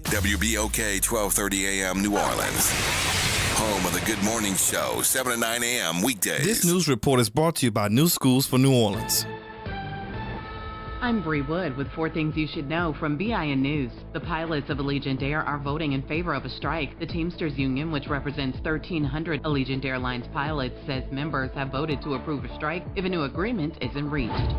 WBOK 1230 AM New Orleans. Home of the Good Morning Show, 7 to 9 a.m. weekdays. This news report is brought to you by New Schools for New Orleans. I'm Bree Wood with 4 things you should know from BIN News. The pilots of Allegiant Air are voting in favor of a strike. The Teamsters Union, which represents 1,300 Allegiant Airlines pilots, says members have voted to approve a strike if a new agreement isn't reached.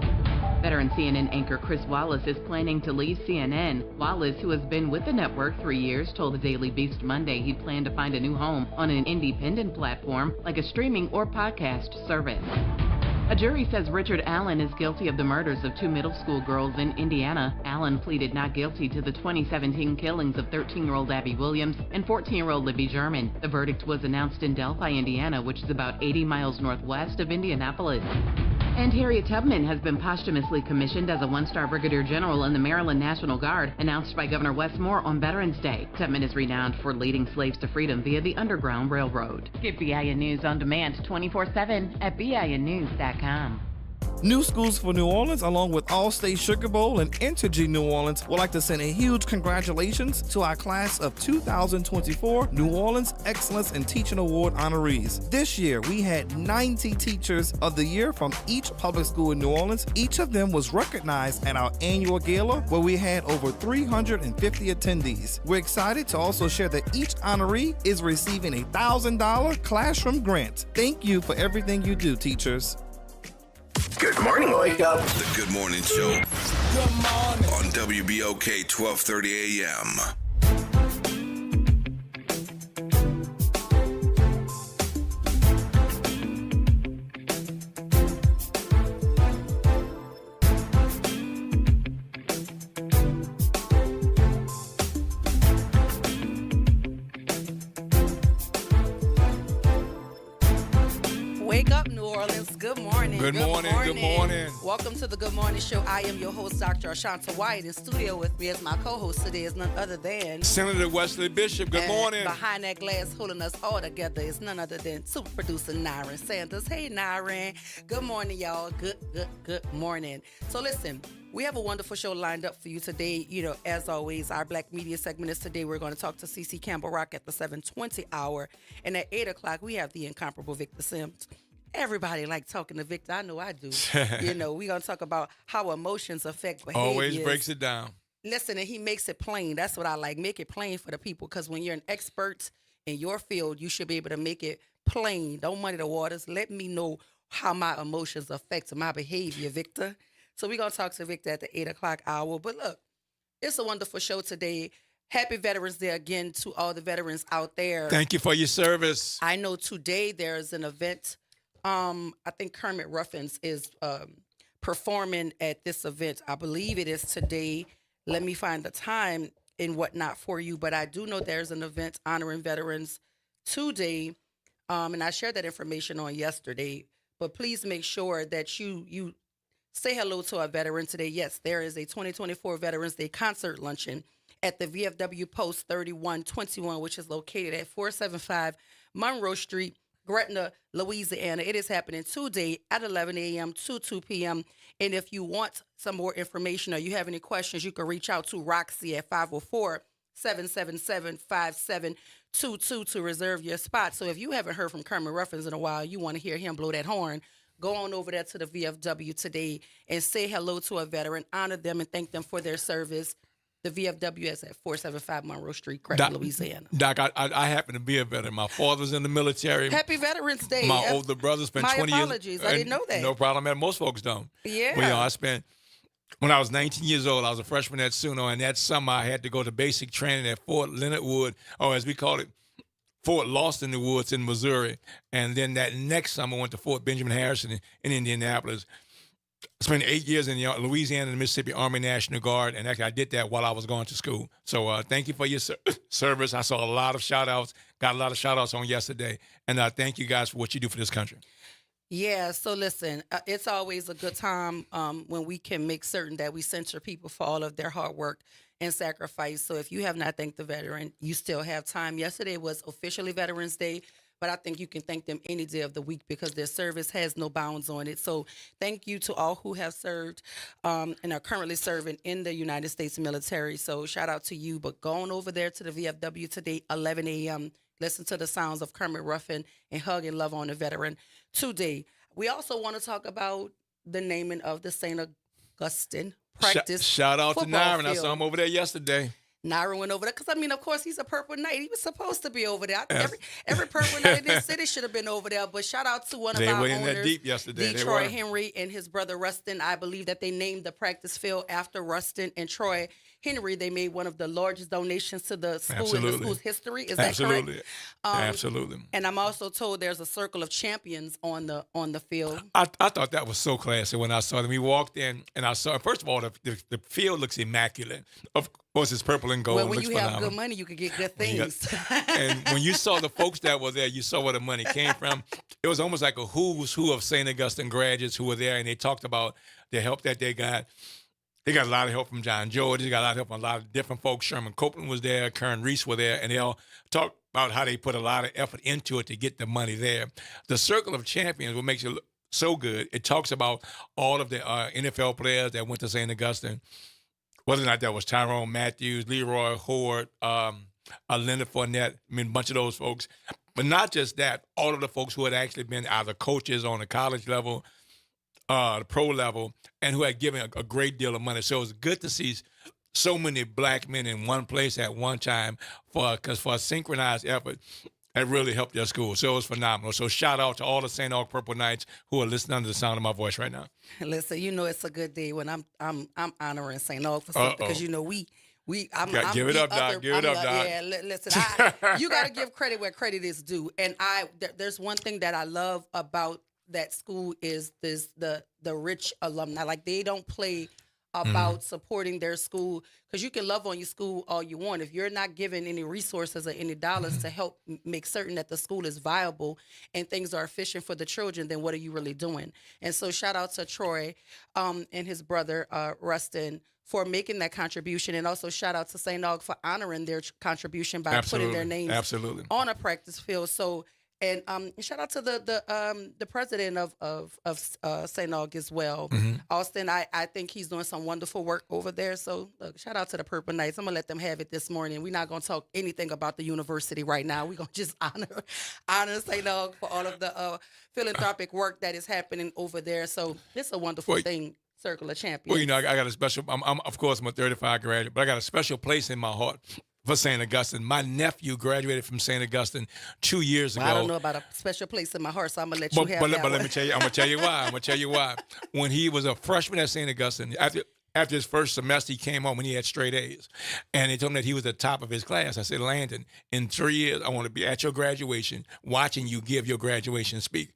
Veteran CNN anchor Chris Wallace is planning to leave CNN. Wallace, who has been with the network 3 years, told the Daily Beast Monday he'd plan to find a new home on an independent platform like a streaming or podcast service. A jury says Richard Allen is guilty of the murders of 2 middle school girls in Indiana. Allen pleaded not guilty to the 2017 killings of 13-year-old Abby Williams and 14-year-old Libby German. The verdict was announced in Delphi, Indiana, which is about 80 miles northwest of Indianapolis. And Harriet Tubman has been posthumously commissioned as a 1-star brigadier general in the Maryland National Guard, announced by Governor Wes Moore on Veterans Day. Tubman is renowned for leading slaves to freedom via the Underground Railroad. Get BIN News on demand 24/7 at BINnews.com. New Schools for New Orleans, along with Allstate Sugar Bowl and Entergy New Orleans, would like to send a huge congratulations to our class of 2024 New Orleans Excellence in Teaching Award honorees. This year, we had 90 Teachers of the Year from each public school in New Orleans. Each of them was recognized at our annual gala, where we had over 350 attendees. We're excited to also share that each honoree is receiving a $1,000 classroom grant. Thank you for everything you do, teachers. Good morning, wake up. The Good Morning Show. Good morning. On WBOK 1230 AM. Wake up, New Orleans. Good morning. Good morning. Good morning. Welcome to the Good Morning Show. I am your host, Dr. Ashanta White. In studio with me as my co-host today is none other than Senator Wesley Bishop. Good and morning. Behind that glass, holding us all together is none other than super producer Nyron Sanders. Hey, Nyron. Good morning, y'all. Good morning. So listen, we have a wonderful show lined up for you today. You know, as always, our Black Media segment is today. We're going to talk to CeCe Campbell Rock at the 7:20 hour. And at 8 o'clock, we have the incomparable Victor Sims. Everybody like talking to Victor. I know I do. You know, we're going to talk about how emotions affect behavior. Always breaks it down. Listen, and he makes it plain. That's what I like. Make it plain for the people, because when you're an expert in your field, you should be able to make it plain. Don't muddy the waters. Let me know how my emotions affect my behavior, Victor. So we're going to talk to Victor at the 8 o'clock hour. But look, it's a wonderful show today. Happy Veterans Day again to all the veterans out there. Thank you for your service. I know today there's an event. I think Kermit Ruffins is performing at this event. I believe it is today. Let me find the time and whatnot for you. But I do know there's an event honoring veterans today. And I shared that information on yesterday. But please make sure that you say hello to a veteran today. Yes, there is a 2024 Veterans Day concert luncheon at the VFW Post 3121, which is located at 475 Monroe Street, Gretna, Louisiana. It is happening today at 11 a.m. to 2 p.m. And if you want some more information or you have any questions, you can reach out to Roxy at 504-777-5722 to reserve your spot. So if you haven't heard from Kermit Ruffins in a while, you want to hear him blow that horn, go on over there to the VFW today and say hello to a veteran, honor them, and thank them for their service. The VFW is at 475 Monroe Street, Creighton, Louisiana. Doc, I happen to be a veteran. My father's in the military. Happy Veterans Day. My older brother spent 20 years. My apologies. I didn't know that. No problem, man. Most folks don't. Yeah. Well, you know, when I was 19 years old, I was a freshman at SUNO, and that summer I had to go to basic training at Fort Leonard Wood, or as we call it, Fort Lost in the Woods in Missouri. And then that next summer I went to Fort Benjamin Harrison in Indianapolis. I spent 8 years in Louisiana and the Mississippi Army National Guard, and actually I did that while I was going to school. So thank you for your service. I saw a lot of shout-outs, got a lot of shout-outs on yesterday, and thank you guys for what you do for this country. Yeah, so listen, it's always a good time when we can make certain that we censure people for all of their hard work and sacrifice. So if you have not thanked the veteran, you still have time. Yesterday was officially Veterans Day, but I think you can thank them any day of the week because their service has no bounds on it. So thank you to all who have served and are currently serving in the United States military. So shout out to you. But going over there to the VFW today, 11 a.m., listen to the sounds of Kermit Ruffin and hug and love on a veteran today. We also want to talk about the naming of the St. Augustine practice. Shout out to football Nyron. I saw field. him over there yesterday. Nyron went over there because, I mean, of course, he's a Purple Knight. He was supposed to be over there. Every Purple Knight in this city should have been over there. But shout out to one of They our went in owners, that deep yesterday. They Troy were. Henry and his brother Rustin. I believe that they named the practice field after Rustin and Troy Henry. They made one of the largest donations to the school in the Absolutely. school's history. Is that Absolutely. correct? Absolutely. And I'm also told there's a circle of champions on the field. I thought that was so classy when I saw them. We walked in and I saw, first of all, the field looks immaculate. Of course, it's purple and gold. Well, when looks you have phenomenal. good money, you can get good You got- things. And when you saw the folks that were there, you saw where the money came from. It was almost like a who's who of St. Augustine graduates who were there, and they talked about the help that they got. They got a lot of help from John George. They got a lot of help from a lot of different folks. Sherman Copeland was there. Kern Reese were there. And they all talked about how they put a lot of effort into it to get the money there. The Circle of Champions, what makes it look so good, it talks about all of the NFL players that went to St. Augustine. Whether or not that was Tyrone Matthews, Leroy Horde, Leonard Fournette, I mean, a bunch of those folks. But not just that, all of the folks who had actually been either coaches on the college level, the pro level, and who had given a great deal of money. So it was good to see so many black men in one place at one time for a synchronized effort. That really helped their school. So it was phenomenal. So shout out to all the St. Aug Purple Knights who are listening under the sound of my voice right now. Listen, you know it's a good day when I'm honoring St. Aug for something because you know I'm Give it the up, Doc. other- Give it I'm up, the- Doc. Yeah, listen, you got to give credit where credit is due. And there's one thing that I love about that school is the rich alumni. Like they don't play about supporting their school because you can love on your school all you want. If you're not giving any resources or any dollars to help make certain that the school is viable and things are efficient for the children, then what are you really doing? And so shout out to Troy and his brother Rustin for making that contribution, and also shout out to St. Aug for honoring their contribution by putting their names on a practice field. So, and shout out to the president of St. Aug as well, Austin. I think he's doing some wonderful work over there. So, look, shout out to the Purple Knights. I'm gonna let them have it this morning. We're not gonna talk anything about the university right now. We're gonna just honor St. Aug for all of the philanthropic work that is happening over there. So, it's a wonderful thing. Circle of Champions. Well, you know, I got a special. I'm of course I'm a 35 graduate, but I got a special place in my heart for St. Augustine. My nephew graduated from St. Augustine 2 years ago. I don't know about a special place in my heart, so I'm gonna let you have that But let one. me tell you. I'm gonna tell you why. I'm gonna tell you why. When he was a freshman at St. Augustine, after his first semester, he came home and he had straight A's, and they told him that he was the top of his class. I said, Landon, in 3 years, I want to be at your graduation, watching you give your graduation speech.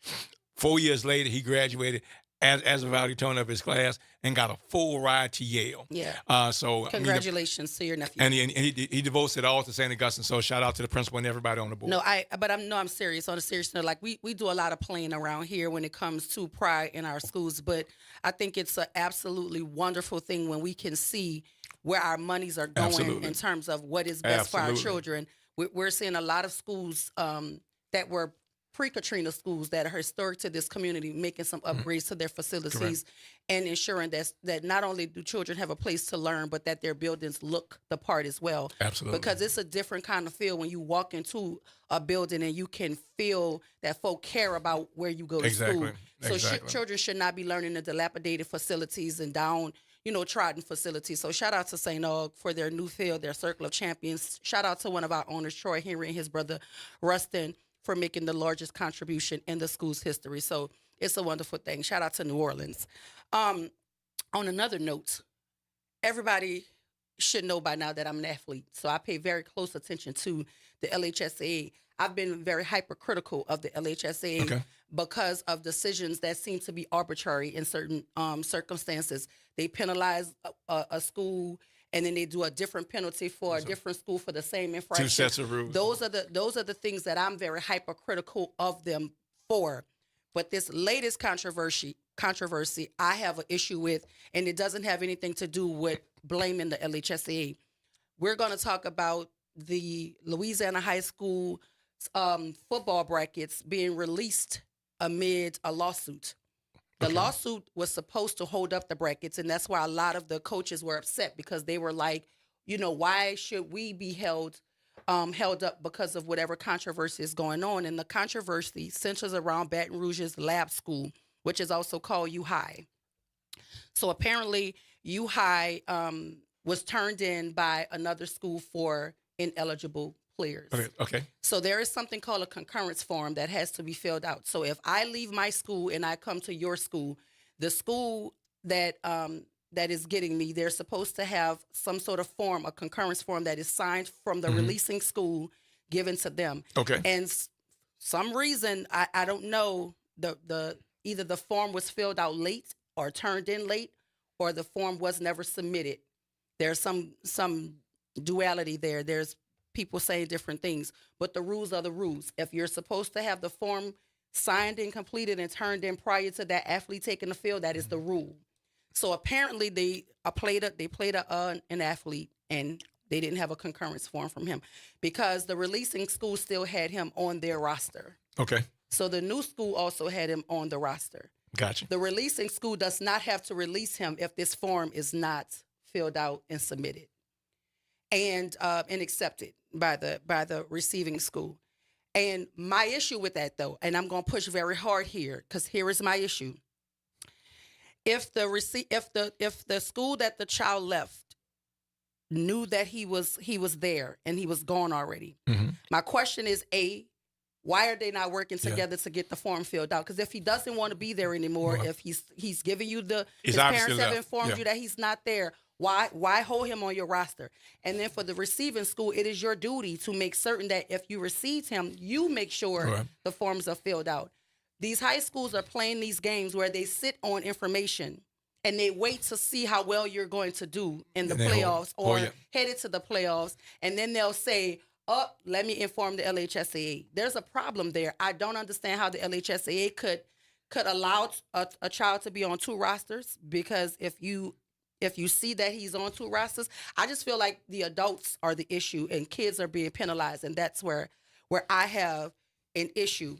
4 years later, he graduated as a valedictorian of his class and got a full ride to Yale. Yeah. So Congratulations to your nephew. and he devotes it all to St. Augustine. So shout out to the principal and everybody on the board. No, I'm serious. On a serious note, like we do a lot of playing around here when it comes to pride in our schools, but I think it's an absolutely wonderful thing when we can see where our monies are going Absolutely. in terms of what is best for our Absolutely. children. We're seeing a lot of schools that were pre-Katrina schools that are historic to this community, making some upgrades to their facilities and ensuring that not only do children have a place to learn, but that their buildings look the part as well. Absolutely. Because it's a different kind of feel when you walk into a building and you can feel that folk care about where you go to Exactly. school. So Exactly. children should not be learning in dilapidated facilities and down, trodden facilities. So shout out to St. Aug for their new field, their Circle of Champions. Shout out to one of our owners, Troy Henry, and his brother, Rustin, for making the largest contribution in the school's history. So it's a wonderful thing. Shout out to New Orleans. On another note, everybody should know by now that I'm an athlete. So I pay very close attention to the LHSAA. I've been very hypercritical of the LHSAA because of decisions that seem to be arbitrary in certain circumstances. They penalize a school, and then they do a different penalty for a different school for the same infraction. Two sets of rules. Those are the things that I'm very hypercritical of them for. But this latest controversy, I have an issue with, and it doesn't have anything to do with blaming the LHSAA. We're going to talk about the Louisiana High School football brackets being released amid a lawsuit. The lawsuit was supposed to hold up the brackets, and that's why a lot of the coaches were upset because they were like, why should we be held up because of whatever controversy is going on? And the controversy centers around Baton Rouge's Lab School, which is also called U High. So apparently, U High was turned in by another school for ineligible players. Okay. So there is something called a concurrence form that has to be filled out. So if I leave my school and I come to your school, the school that is getting me, they're supposed to have some sort of form, a concurrence form that is signed from the releasing school given to them. Okay. And some reason, I don't know, the either the form was filled out late or turned in late, or the form was never submitted. There's some duality there. There's people saying different things, but the rules are the rules. If you're supposed to have the form signed and completed and turned in prior to that athlete taking the field, that is the rule. So apparently they played an athlete and they didn't have a concurrence form from him because the releasing school still had him on their roster. Okay. So the new school also had him on the roster. Gotcha. The releasing school does not have to release him if this form is not filled out and submitted and accepted by the receiving school. And my issue with that, though, and I'm going to push very hard here because here is my issue. If the school that the child left knew that he was there and he was gone already, my question is, A, why are they not working together to get the form filled out? Because if he doesn't want to be there anymore, if he's giving you his parents have informed you that he's not there, why hold him on your roster? And then for the receiving school, it is your duty to make certain that if you received him, you make sure the forms are filled out. These high schools are playing these games where they sit on information and they wait to see how well you're going to do in the playoffs or headed to the playoffs. And then they'll say, let me inform the LHSAA. There's a problem there. I don't understand how the LHSAA could allow a child to be on two rosters, because if you see that he's on two rosters, I just feel like the adults are the issue and kids are being penalized, and that's where I have an issue.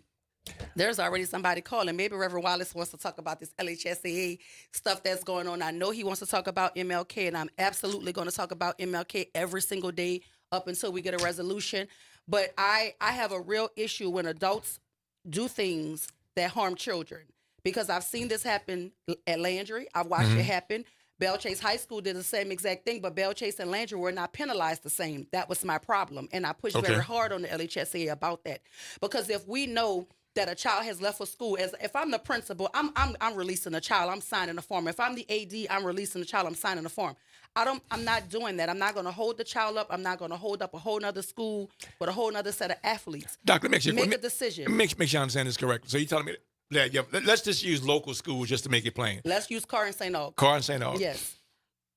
There's already somebody calling. Maybe Reverend Wallace wants to talk about this LHSAA stuff that's going on. I know he wants to talk about MLK, and I'm absolutely going to talk about MLK every single day up until we get a resolution. But I have a real issue when adults do things that harm children, because I've seen this happen at Landry. I've watched it happen. Belle Chase High School did the same exact thing, but Belle Chase and Landry were not penalized the same. That was my problem. And I pushed very hard on the LHSAA about that. Because if we know that a child has left for school, if I'm the principal, I'm releasing a child, I'm signing a form. If I'm the AD, I'm releasing a child, I'm signing a form. I'm not doing that. I'm not going to hold the child up. I'm not going to hold up a whole nother school with a whole nother set of athletes. Doctor, make a decision. Make sure I understand this correctly. So you're telling me that, let's just use local schools just to make it plain. Let's use Carr and St. Aug. Carr and St. Aug. Yes.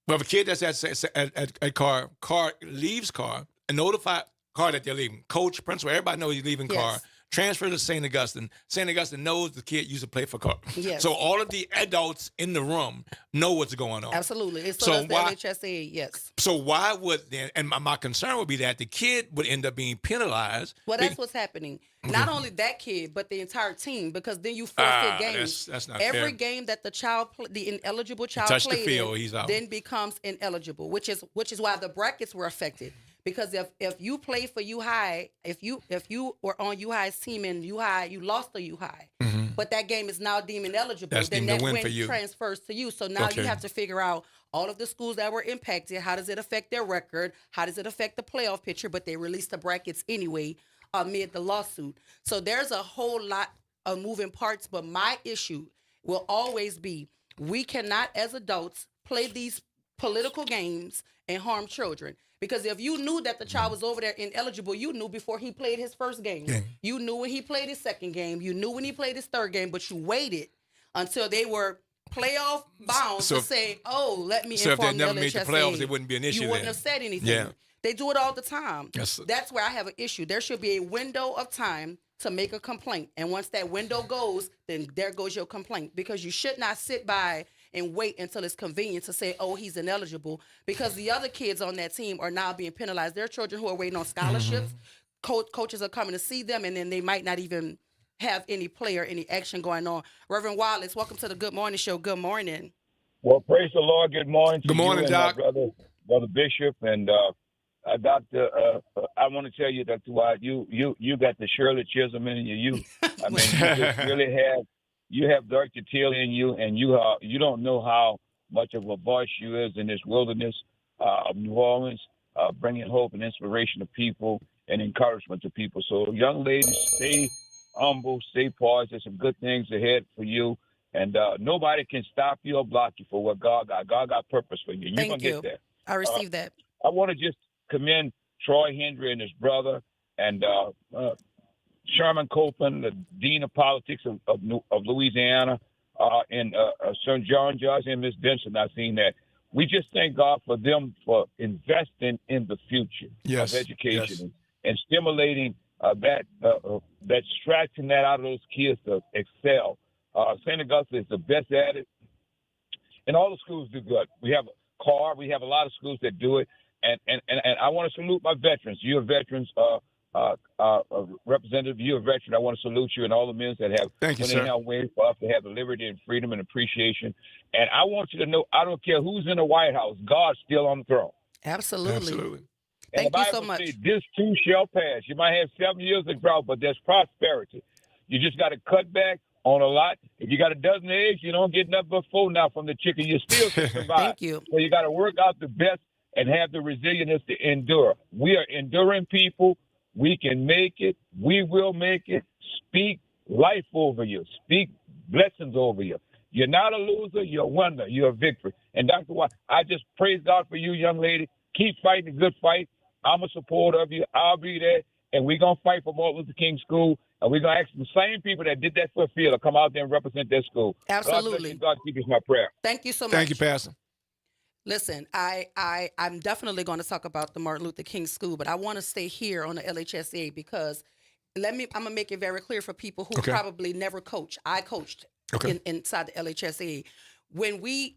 Well, if a kid that's at Carr leaves Carr and notify Carr that they're leaving, coach, principal, everybody knows he's leaving Carr. Transfer to St. Augustine. St. Augustine knows the kid used to play for Carr. Yes. So all of the adults in the room know what's going on. Absolutely. So does the LHSAA, yes. So why would then, and my concern would be that the kid would end up being penalized. Well, that's what's happening. Not only that kid, but the entire team, because then you forfeit games. That's not Every fair. game that the ineligible child touched the played field, he's out. then becomes ineligible, which is why the brackets were affected. Because if you play for U High, if you were on U High's team and U High, you lost to U High, but that game is now deemed ineligible, That's then deemed that a win win for you. transfers to you. So now you have to figure out all of the schools that were impacted. How does it affect their record? How does it affect the playoff picture? But they released the brackets anyway amid the lawsuit. So there's a whole lot of moving parts. But my issue will always be, we cannot as adults play these political games and harm children. Because if you knew that the child was over there ineligible, you knew before he played his first game. You knew when he played his second game. You knew when he played his third game, but you waited until they were playoff bound to say, let me so inform if they never the made the LHSAA. playoffs, it wouldn't be an issue You wouldn't then. have said anything. Yeah. They do it all the time. Yes. That's where I have an issue. There should be a window of time to make a complaint. And once that window goes, then there goes your complaint. Because you should not sit by and wait until it's convenient to say, he's ineligible, because the other kids on that team are now being penalized. There are children who are waiting on scholarships. coaches are coming to see them, and then they might not even have any play or any action going on. Reverend Wallace, welcome to the Good Morning Show. Good morning. Well, praise the Lord. Good morning to Good morning, you and Doc. my brother Bishop, and Doctor. I want to tell you, Dr. White, you got the Shirley Chisholm in you. I mean, you just really have Dr. Till in you, and you don't know how much of a voice you is in this wilderness of New Orleans, bringing hope and inspiration to people and encouragement to people. So, young ladies, stay humble, stay poised. There's some good things ahead for you. And nobody can stop you or block you for what God got. God got purpose for you. You're going to get there. I received that. I want to just commend Troy Hendry and his brother and Sherman Copeland, the Dean of Politics of Louisiana, and Sir John Judge and Miss Benson. I've seen that. We just thank God for them for investing in the future of education and stimulating that extracting that out of those kids to excel. St. Augustine is the best at it, and all the schools do good. We have a CAR. We have a lot of schools that do it, and I want to salute my veterans. You're veterans, Representative. You're a veteran. I want to salute you and all the men that have Thank you, sir. Way for us to have the liberty and freedom and appreciation. And I want you to know, I don't care who's in the White House, God's still on the throne. Absolutely. And Thank the you Bible so much. says, this too shall pass. You might have 7 years of drought, but there's prosperity. You just got to cut back on a lot. If you got a dozen eggs, you don't get nothing but 4 now from the chicken. You still can survive. Thank you. So you got to work out the best and have the resilience to endure. We are enduring people. We can make it. We will make it. Speak life over you. Speak blessings over you. You're not a loser. You're a winner. You're a victory. And Dr. White, I just praise God for you, young lady. Keep fighting the good fight. I'm a supporter of you. I'll be there. And we're going to fight for Martin Luther King School. And we're going to ask the same people that did that for a field to come out there and represent their school. Absolutely. God bless you. God keep us my prayer. Thank you so much. Thank you, Pastor. Listen, I'm definitely going to talk about the Martin Luther King School, but I want to stay here on the LHSA because I'm going to make it very clear for people who probably never coach. I coached inside the LHSA. When we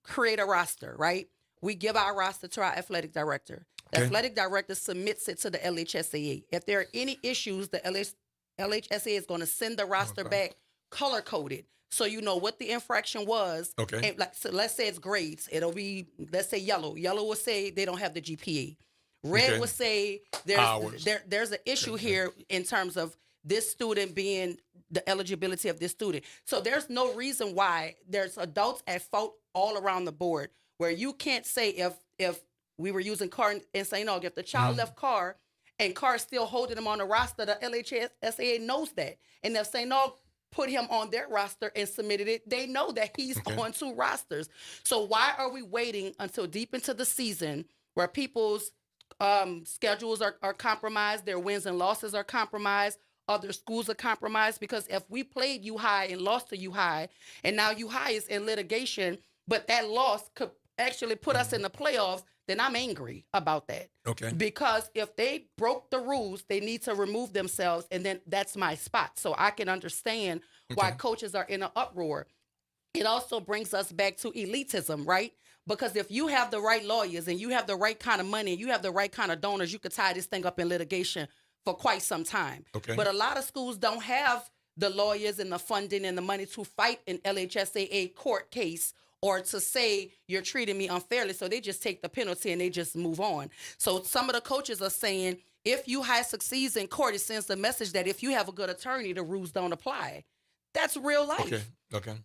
create a roster, right? We give our roster to our athletic director. The athletic director submits it to the LHSAA. If there are any issues, the LHSAA is going to send the roster back color-coded. So you know what the infraction was. And so let's say it's grades. It'll be, let's say yellow. Yellow will say they don't have the GPA. Red will say there's an issue here in terms of this student being the eligibility of this student. So there's no reason why there's adults at fault all around the board where you can't say if we were using CAR in St. Aug, if the child left CAR and CAR is still holding him on the roster, the LHSAA knows that. And if St. Aug put him on their roster and submitted it, they know that he's on 2 rosters. So why are we waiting until deep into the season where people's schedules are compromised, their wins and losses are compromised, other schools are compromised? Because if we played U-High and lost to U-High, and now U-High is in litigation, but that loss could actually put us in the playoffs, then I'm angry about that. Because if they broke the rules, they need to remove themselves, and then that's my spot. So I can understand why coaches are in an uproar. It also brings us back to elitism, right? Because if you have the right lawyers and you have the right kind of money, you have the right kind of donors, you could tie this thing up in litigation for quite some time. But a lot of schools don't have the lawyers and the funding and the money to fight an LHSAA court case or to say you're treating me unfairly. So they just take the penalty and they just move on. So some of the coaches are saying if U-High succeeds in court, it sends the message that if you have a good attorney, the rules don't apply. That's real life.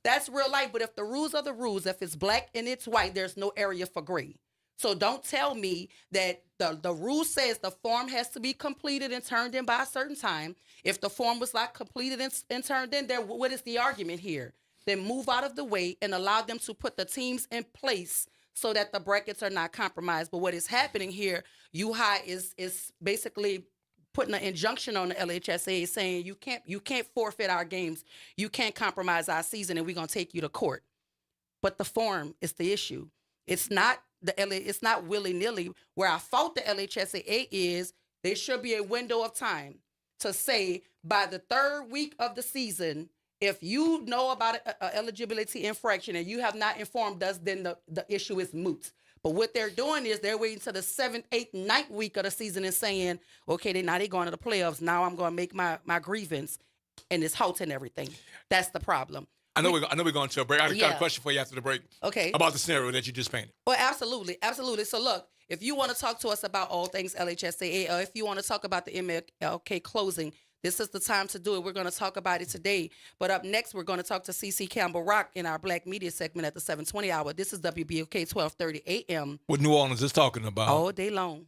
That's real life. But if the rules are the rules, if it's black and it's white, there's no area for gray. So don't tell me that the rule says the form has to be completed and turned in by a certain time. If the form was not completed and turned in, there, what is the argument here? Then move out of the way and allow them to put the teams in place so that the brackets are not compromised. But what is happening here, U-High is basically putting an injunction on the LHSA saying you can't forfeit our games, you can't compromise our season, and we're gonna take you to court. But the form is the issue. It's not it's not willy-nilly. Where I fault the LHSAA is there should be a window of time to say by the 3rd week of the season, if you know about an eligibility infraction and you have not informed us, then the issue is moot. But what they're doing is they're waiting to the 7th, 8th, 9th week of the season and saying, okay, they going to the playoffs. Now I'm going to make my grievance, and it's halting everything. That's the problem. I know we're going to a break. I got a question for you after the break. Okay. About the scenario that you just painted. Well, absolutely. Absolutely. So look, if you want to talk to us about all things LHSAA, or if you want to talk about the MLK closing, this is the time to do it. We're going to talk about it today. But up next, we're going to talk to CC Campbell Rock in our Black Media segment at the 7:20 hour. This is WBOK 1230 AM. What New Orleans is talking about. All day long.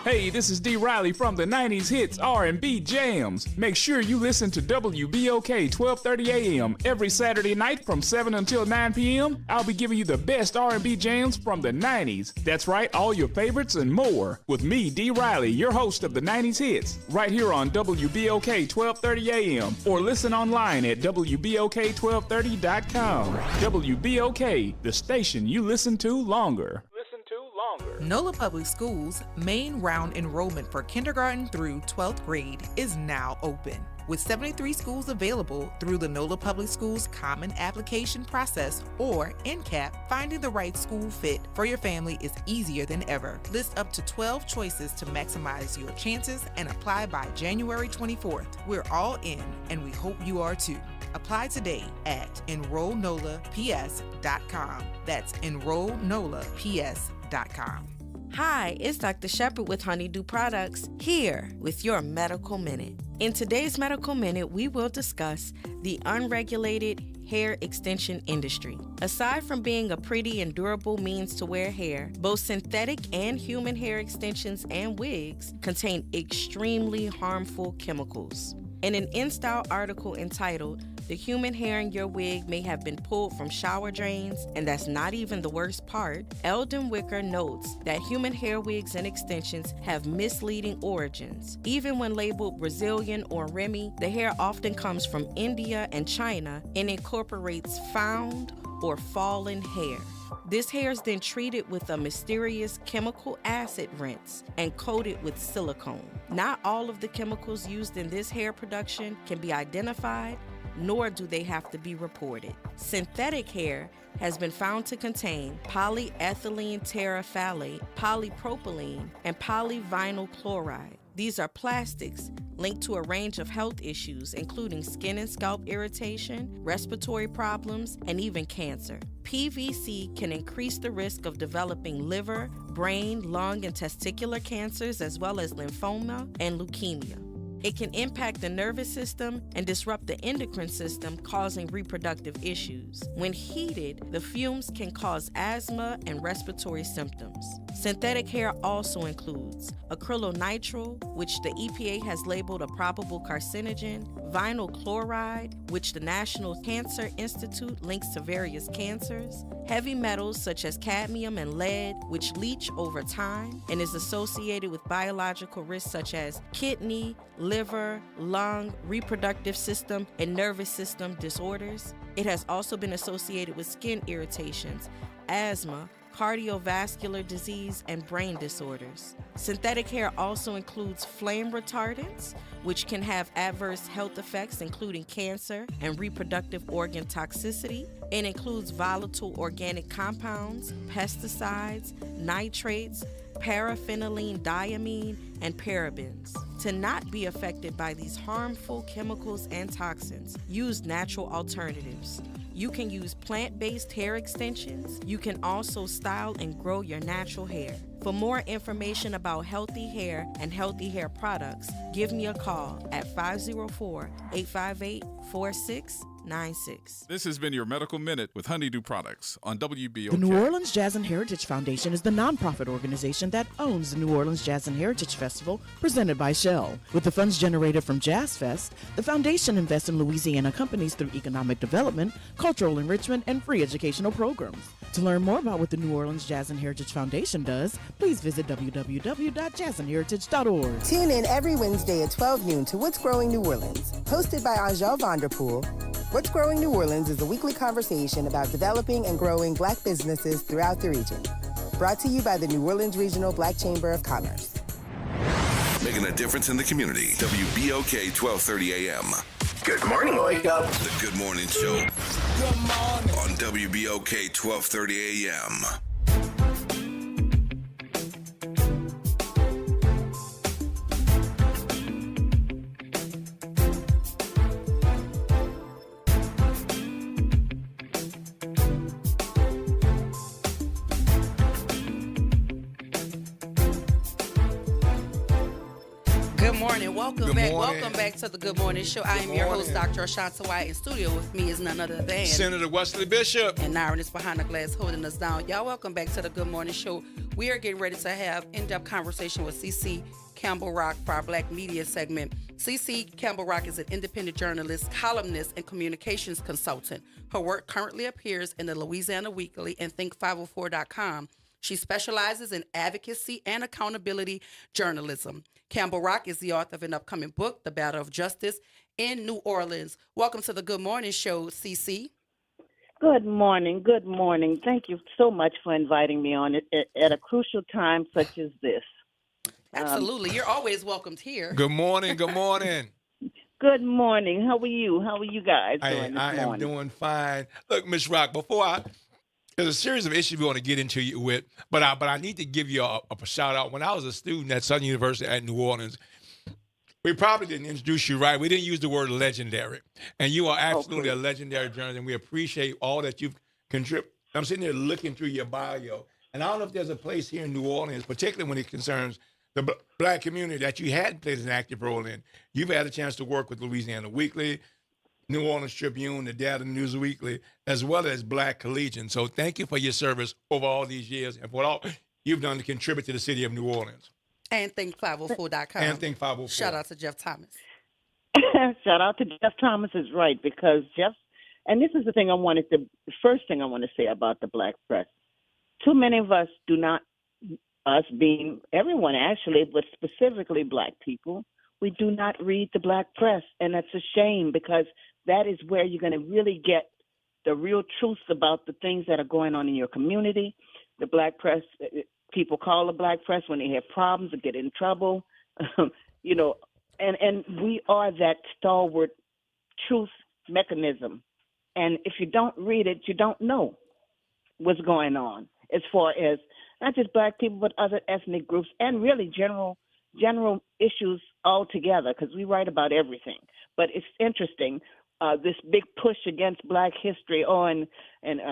Hey, this is D. Riley from the 90s Hits R&B Jams. Make sure you listen to WBOK 1230 AM every Saturday night from 7 until 9 p.m. I'll be giving you the best R&B jams from the 90s. That's right, all your favorites and more. With me, D. Riley, your host of the 90s Hits, right here on WBOK 1230 AM, or listen online at WBOK1230.com. WBOK, the station you listen to longer. NOLA Public Schools' main round enrollment for kindergarten through 12th grade is now open. With 73 schools available through the NOLA Public Schools Common Application Process, or NCAP, finding the right school fit for your family is easier than ever. List up to 12 choices to maximize your chances and apply by January 24th. We're all in, and we hope you are too. Apply today at enrollnolaps.com. That's enrollnolaps.com. Hi, it's Dr. Shepard with Honeydew Products, here with your Medical Minute. In today's Medical Minute, we will discuss the unregulated hair extension industry. Aside from being a pretty and durable means to wear hair, both synthetic and human hair extensions and wigs contain extremely harmful chemicals. In an InStyle article entitled, "The Human Hair in Your Wig May Have Been Pulled from Shower Drains, and That's Not Even the Worst Part," Eldon Wicker notes that human hair wigs and extensions have misleading origins. Even when labeled Brazilian or Remy, the hair often comes from India and China and incorporates found or fallen hair. This hair is then treated with a mysterious chemical acid rinse and coated with silicone. Not all of the chemicals used in this hair production can be identified, nor do they have to be reported. Synthetic hair has been found to contain polyethylene terephthalate, polypropylene, and polyvinyl chloride. These are plastics linked to a range of health issues, including skin and scalp irritation, respiratory problems, and even cancer. PVC can increase the risk of developing liver, brain, lung, and testicular cancers, as well as lymphoma and leukemia. It can impact the nervous system and disrupt the endocrine system, causing reproductive issues. When heated, the fumes can cause asthma and respiratory symptoms. Synthetic hair also includes acrylonitrile, which the EPA has labeled a probable carcinogen, vinyl chloride, which the National Cancer Institute links to various cancers, heavy metals such as cadmium and lead, which leach over time and is associated with biological risks such as kidney, liver, lung, reproductive system, and nervous system disorders. It has also been associated with skin irritations, asthma, cardiovascular disease, and brain disorders. Synthetic hair also includes flame retardants, which can have adverse health effects including cancer and reproductive organ toxicity. It includes volatile organic compounds, pesticides, nitrates, paraphenylene diamine, and parabens. To not be affected by these harmful chemicals and toxins, use natural alternatives. You can use plant-based hair extensions. You can also style and grow your natural hair. For more information about healthy hair and healthy hair products, give me a call at 504-858-46 96. This has been your Medical Minute with Honeydew Products on WBOK. The New Orleans Jazz and Heritage Foundation is the nonprofit organization that owns the New Orleans Jazz and Heritage Festival presented by Shell. With the funds generated from Jazz Fest, the foundation invests in Louisiana companies through economic development, cultural enrichment, and free educational programs. To learn more about what the New Orleans Jazz and Heritage Foundation does, please visit www.jazzandheritage.org. Tune in every Wednesday at 12 noon to What's Growing New Orleans, hosted by Angel Vanderpool. What's Growing New Orleans is a weekly conversation about developing and growing Black businesses throughout the region. Brought to you by the New Orleans Regional Black Chamber of Commerce. Making a difference in the community. WBOK 1230 AM. Good morning, wake up. The Good Morning Show. Good morning. On WBOK 1230 AM. Welcome back to the Good Morning Show. I am your host, Dr. Ashanta White. In studio with me is none other than Senator Wesley Bishop. And Nyron is behind the glass holding us down. Y'all, welcome back to the Good Morning Show. We are getting ready to have in-depth conversation with CC Campbell Rock for our Black Media segment. CC Campbell Rock is an independent journalist, columnist, and communications consultant. Her work currently appears in the Louisiana Weekly and Think504.com. She specializes in advocacy and accountability journalism. Campbell Rock is the author of an upcoming book, The Battle of Justice in New Orleans. Welcome to the Good Morning Show, CC. Good morning. Good morning. Thank you so much for inviting me on it at a crucial time such as this. Absolutely. You're always welcomed here. Good morning. Good morning. Good morning. How are you? How are you guys doing I am doing fine. Look, Ms. Rock, there's a series of issues we want to get into you with, but I need to give you a shout out. When I was a student at Southern University at New Orleans, we probably didn't introduce you right. We didn't use the word legendary, and you are absolutely a legendary journalist, and we appreciate all that you've contributed. I'm sitting there looking through your bio, and I don't know if there's a place here in New Orleans, particularly when it concerns the Black community, that you hadn't played an active role in. You've had a chance to work with Louisiana Weekly, New Orleans Tribune, the Data News Weekly, as well as Black Collegian. So thank you for your service over all these years and for all you've done to contribute to the city of New Orleans. And Think504.com. And Think504. Shout out to Jeff Thomas. Shout out to Jeff Thomas is right, because Jeff, and this is the thing first thing I want to say about the Black press. Too many of us do not, us being everyone actually, but specifically Black people, we do not read the Black press. And that's a shame, because that is where you're going to really get the real truth about the things that are going on in your community. The Black press, people call the Black press when they have problems or get in trouble, and we are that stalwart truth mechanism. And if you don't read it, you don't know what's going on as far as not just Black people, but other ethnic groups, and really general issues altogether, because we write about everything. But it's interesting, this big push against Black history and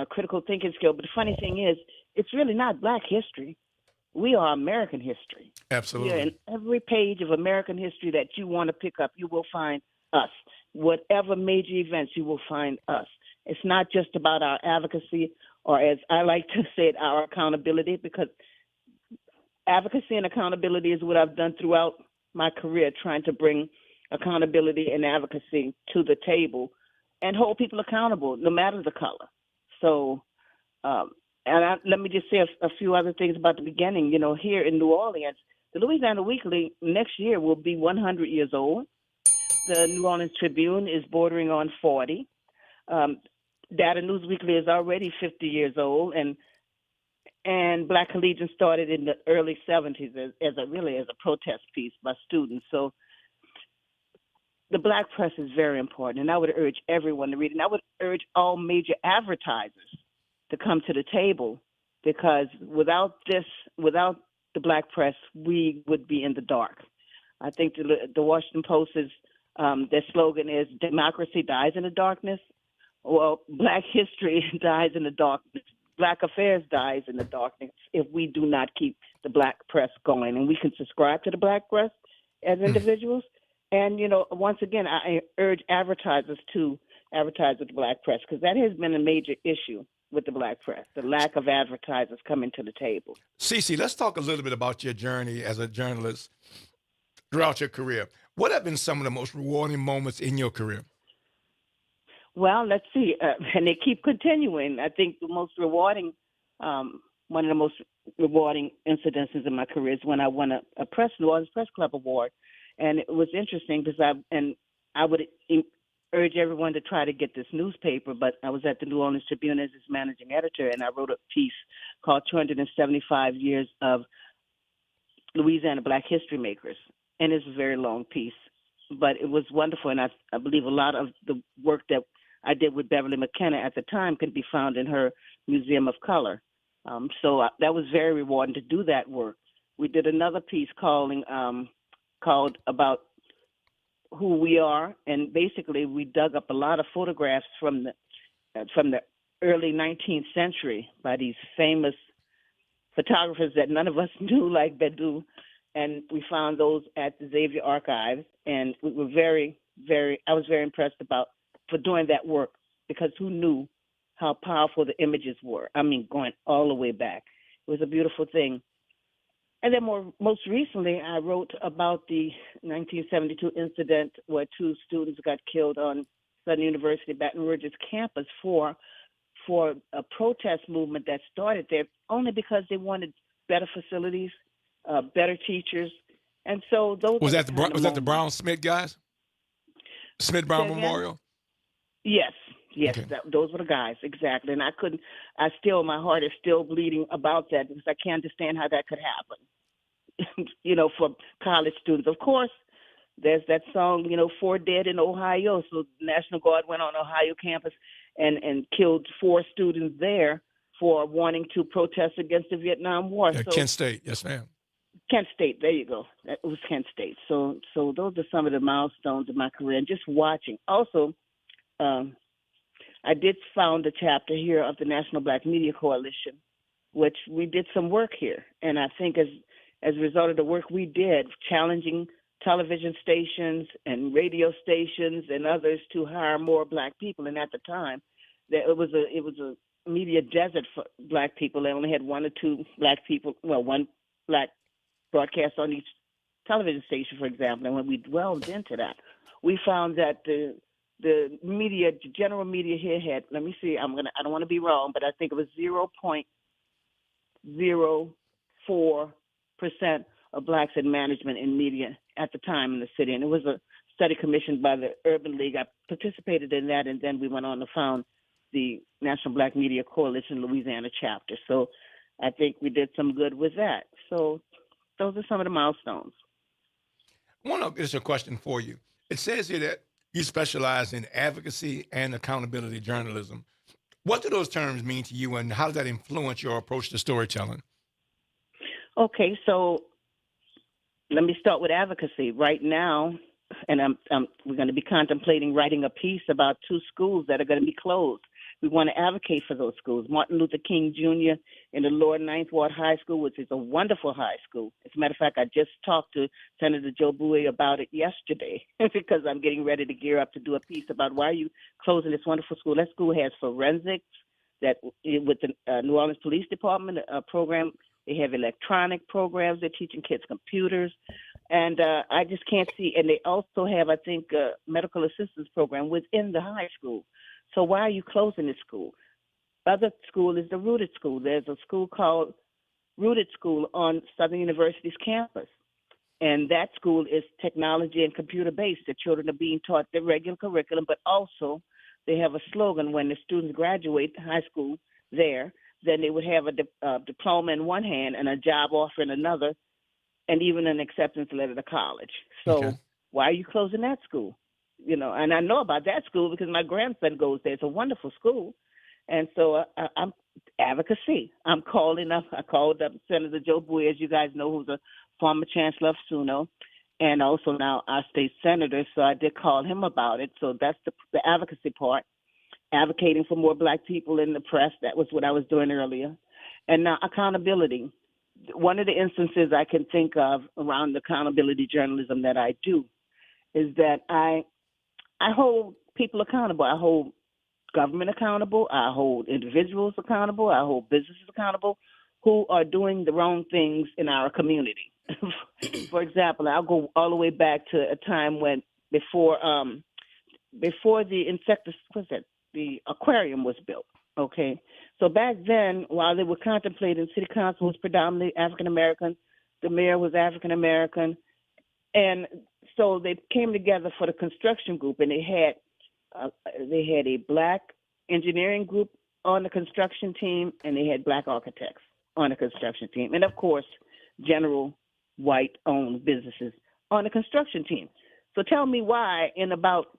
critical thinking skill. But the funny thing is, it's really not Black history. We are American history. Absolutely. Yeah, in every page of American history that you want to pick up, you will find us. Whatever major events, you will find us. It's not just about our advocacy, or as I like to say it, our accountability, because advocacy and accountability is what I've done throughout my career, trying to bring accountability and advocacy to the table and hold people accountable, no matter the color. So, let me just say a few other things about the beginning. Here in New Orleans, the Louisiana Weekly next year will be 100 years old. The New Orleans Tribune is bordering on 40. Data News Weekly is already 50 years old, and Black Collegian started in the early 70s as a protest piece by students. So the Black press is very important, and I would urge everyone to read it. And I would urge all major advertisers to come to the table, because without the Black press, we would be in the dark. I think the Washington Post is, their slogan is "Democracy dies in the darkness." Well, Black history dies in the darkness. Black affairs dies in the darkness if we do not keep the Black press going. And we can subscribe to the Black press as individuals. And, once again, I urge advertisers to advertise with the black press, because that has been a major issue with the black press, the lack of advertisers coming to the table. Cece, let's talk a little bit about your journey as a journalist throughout your career. What have been some of the most rewarding moments in your career? Well, let's see. And they keep continuing. I think the most rewarding, one of the most rewarding incidences in my career is when I won a New Orleans Press Club award. And it was interesting because I would urge everyone to try to get this newspaper, but I was at the New Orleans Tribune as its managing editor, and I wrote a piece called 275 Years of Louisiana Black History Makers. And it's a very long piece, but it was wonderful. And I believe a lot of the work that I did with Beverly McKenna at the time can be found in her Museum of Color. So that was very rewarding to do that work. We did another piece called about who we are, and basically we dug up a lot of photographs from the early 19th century by these famous photographers that none of us knew, like Badu, and we found those at the Xavier Archives, and we were I was very impressed for doing that work, because who knew how powerful the images were? I mean, going all the way back. It was a beautiful thing. And then most recently, I wrote about the 1972 incident where 2 students got killed on Southern University Baton Rouge's campus for a protest movement that started there only because they wanted better facilities, better teachers. And so those was that the Brown Smith guys? Smith Brown Memorial? Yes, Okay. those were the guys, exactly. And my heart is still bleeding about that, because I can't understand how that could happen, for college students. Of course, there's that song, 4 dead in Ohio. So the National Guard went on Ohio campus and killed 4 students there for wanting to protest against the Vietnam War. Yeah, Kent State, yes, ma'am. Kent State, there you go. It was Kent State. So those are some of the milestones of my career, and just watching. Also, I did found a chapter here of the National Black Media Coalition, which we did some work here. And I think as a result of the work we did, challenging television stations and radio stations and others to hire more black people. And at the time, it was a media desert for black people. They only had 1 or 2 black people, one black broadcast on each television station, for example. And when we delved into that, we found that the media, the general media here had, let me see, I don't want to be wrong, but I think it was 0.04% of blacks in management in media at the time in the city. And it was a study commissioned by the Urban League. I participated in that, and then we went on to found the National Black Media Coalition Louisiana chapter. So I think we did some good with that. So those are some of the milestones. It's a question for you. It says here that you specialize in advocacy and accountability journalism. What do those terms mean to you, and how does that influence your approach to storytelling? Okay, so let me start with advocacy. Right now, and we're going to be contemplating writing a piece about 2 schools that are going to be closed. We want to advocate for those schools. Martin Luther King Jr. in the Lower Ninth Ward High School, which is a wonderful high school. As a matter of fact, I just talked to Senator Joe Bowie about it yesterday because I'm getting ready to gear up to do a piece about why are you closing this wonderful school. That school has forensics, that with the New Orleans Police Department program. They have electronic programs. They're teaching kids computers. And I just can't see. And they also have, I think, a medical assistance program within the high school. So why are you closing this school? Other school is the Rooted School. There's a school called Rooted School on Southern University's campus. And that school is technology and computer-based. The children are being taught the regular curriculum, but also they have a slogan when the students graduate high school there, then they would have a diploma in one hand and a job offer in another, and even an acceptance letter to college. So why are you closing that school? And I know about that school because my grandson goes there. It's a wonderful school. And so I'm advocacy. I'm calling up. I called up Senator Joe Bowie, as you guys know, who's a former chancellor of SUNO, and also now our state senator. So I did call him about it. So that's the advocacy part, advocating for more black people in the press. That was what I was doing earlier. And now accountability. One of the instances I can think of around accountability journalism that I do is that I hold people accountable. I hold government accountable. I hold individuals accountable. I hold businesses accountable who are doing the wrong things in our community. For example, I'll go all the way back to a time when before the aquarium was built. Okay, so back then, while they were contemplating, city council was predominantly African American, the mayor was African American, and so they came together for the construction group, and they had a black engineering group on the construction team, and they had black architects on the construction team, and of course, general white-owned businesses on the construction team. So tell me why, in about,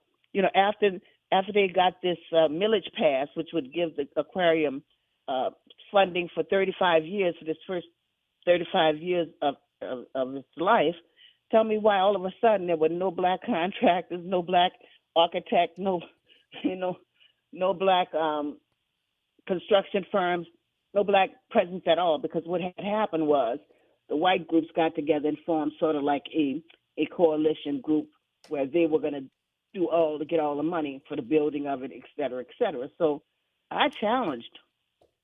after they got this millage passed, which would give the aquarium funding for 35 years, for this first 35 years of its life, tell me why all of a sudden there were no black contractors, no black architects, no black construction firms, no black presence at all. Because what had happened was the white groups got together and formed sort of like a coalition group where they were going to get all the money for the building of it, et cetera, et cetera. So I challenged,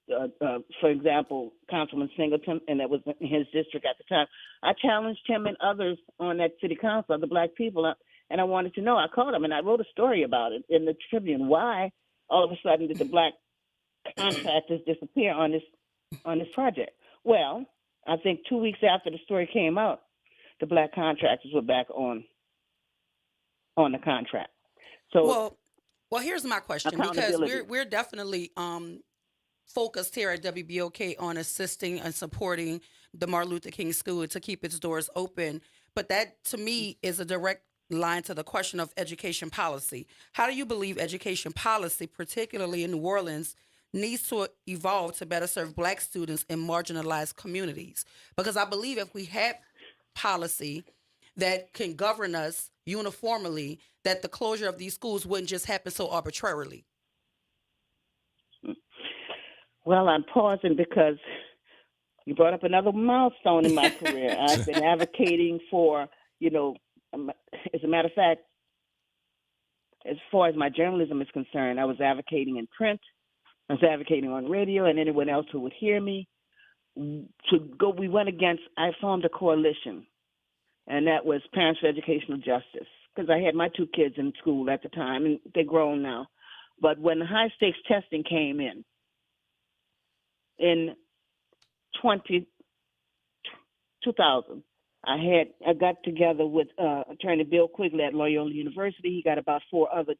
for example, Councilman Singleton, and that was in his district at the time. I challenged him and others on that city council, the black people, and I wanted to know. I called him and I wrote a story about it in the Tribune. Why all of a sudden did the black contractors disappear on this project? Well, I think 2 weeks after the story came out, the black contractors were back on the contract. So, well, here's my question, because we're definitely focused here at WBOK on assisting and supporting the Martin Luther King School to keep its doors open. But that, to me, is a direct line to the question of education policy. How do you believe education policy, particularly in New Orleans, needs to evolve to better serve black students in marginalized communities? Because I believe if we had policy that can govern us uniformly, that the closure of these schools wouldn't just happen so arbitrarily. Well, I'm pausing because you brought up another milestone in my career. I've been advocating for, as a matter of fact, as far as my journalism is concerned, I was advocating in print, I was advocating on radio, and anyone else who would hear me. I formed a coalition, and that was Parents for Educational Justice, because I had my two kids in school at the time, and they're grown now. But when the high-stakes testing came in 2000, I got together with Attorney Bill Quigley at Loyola University. He got about four other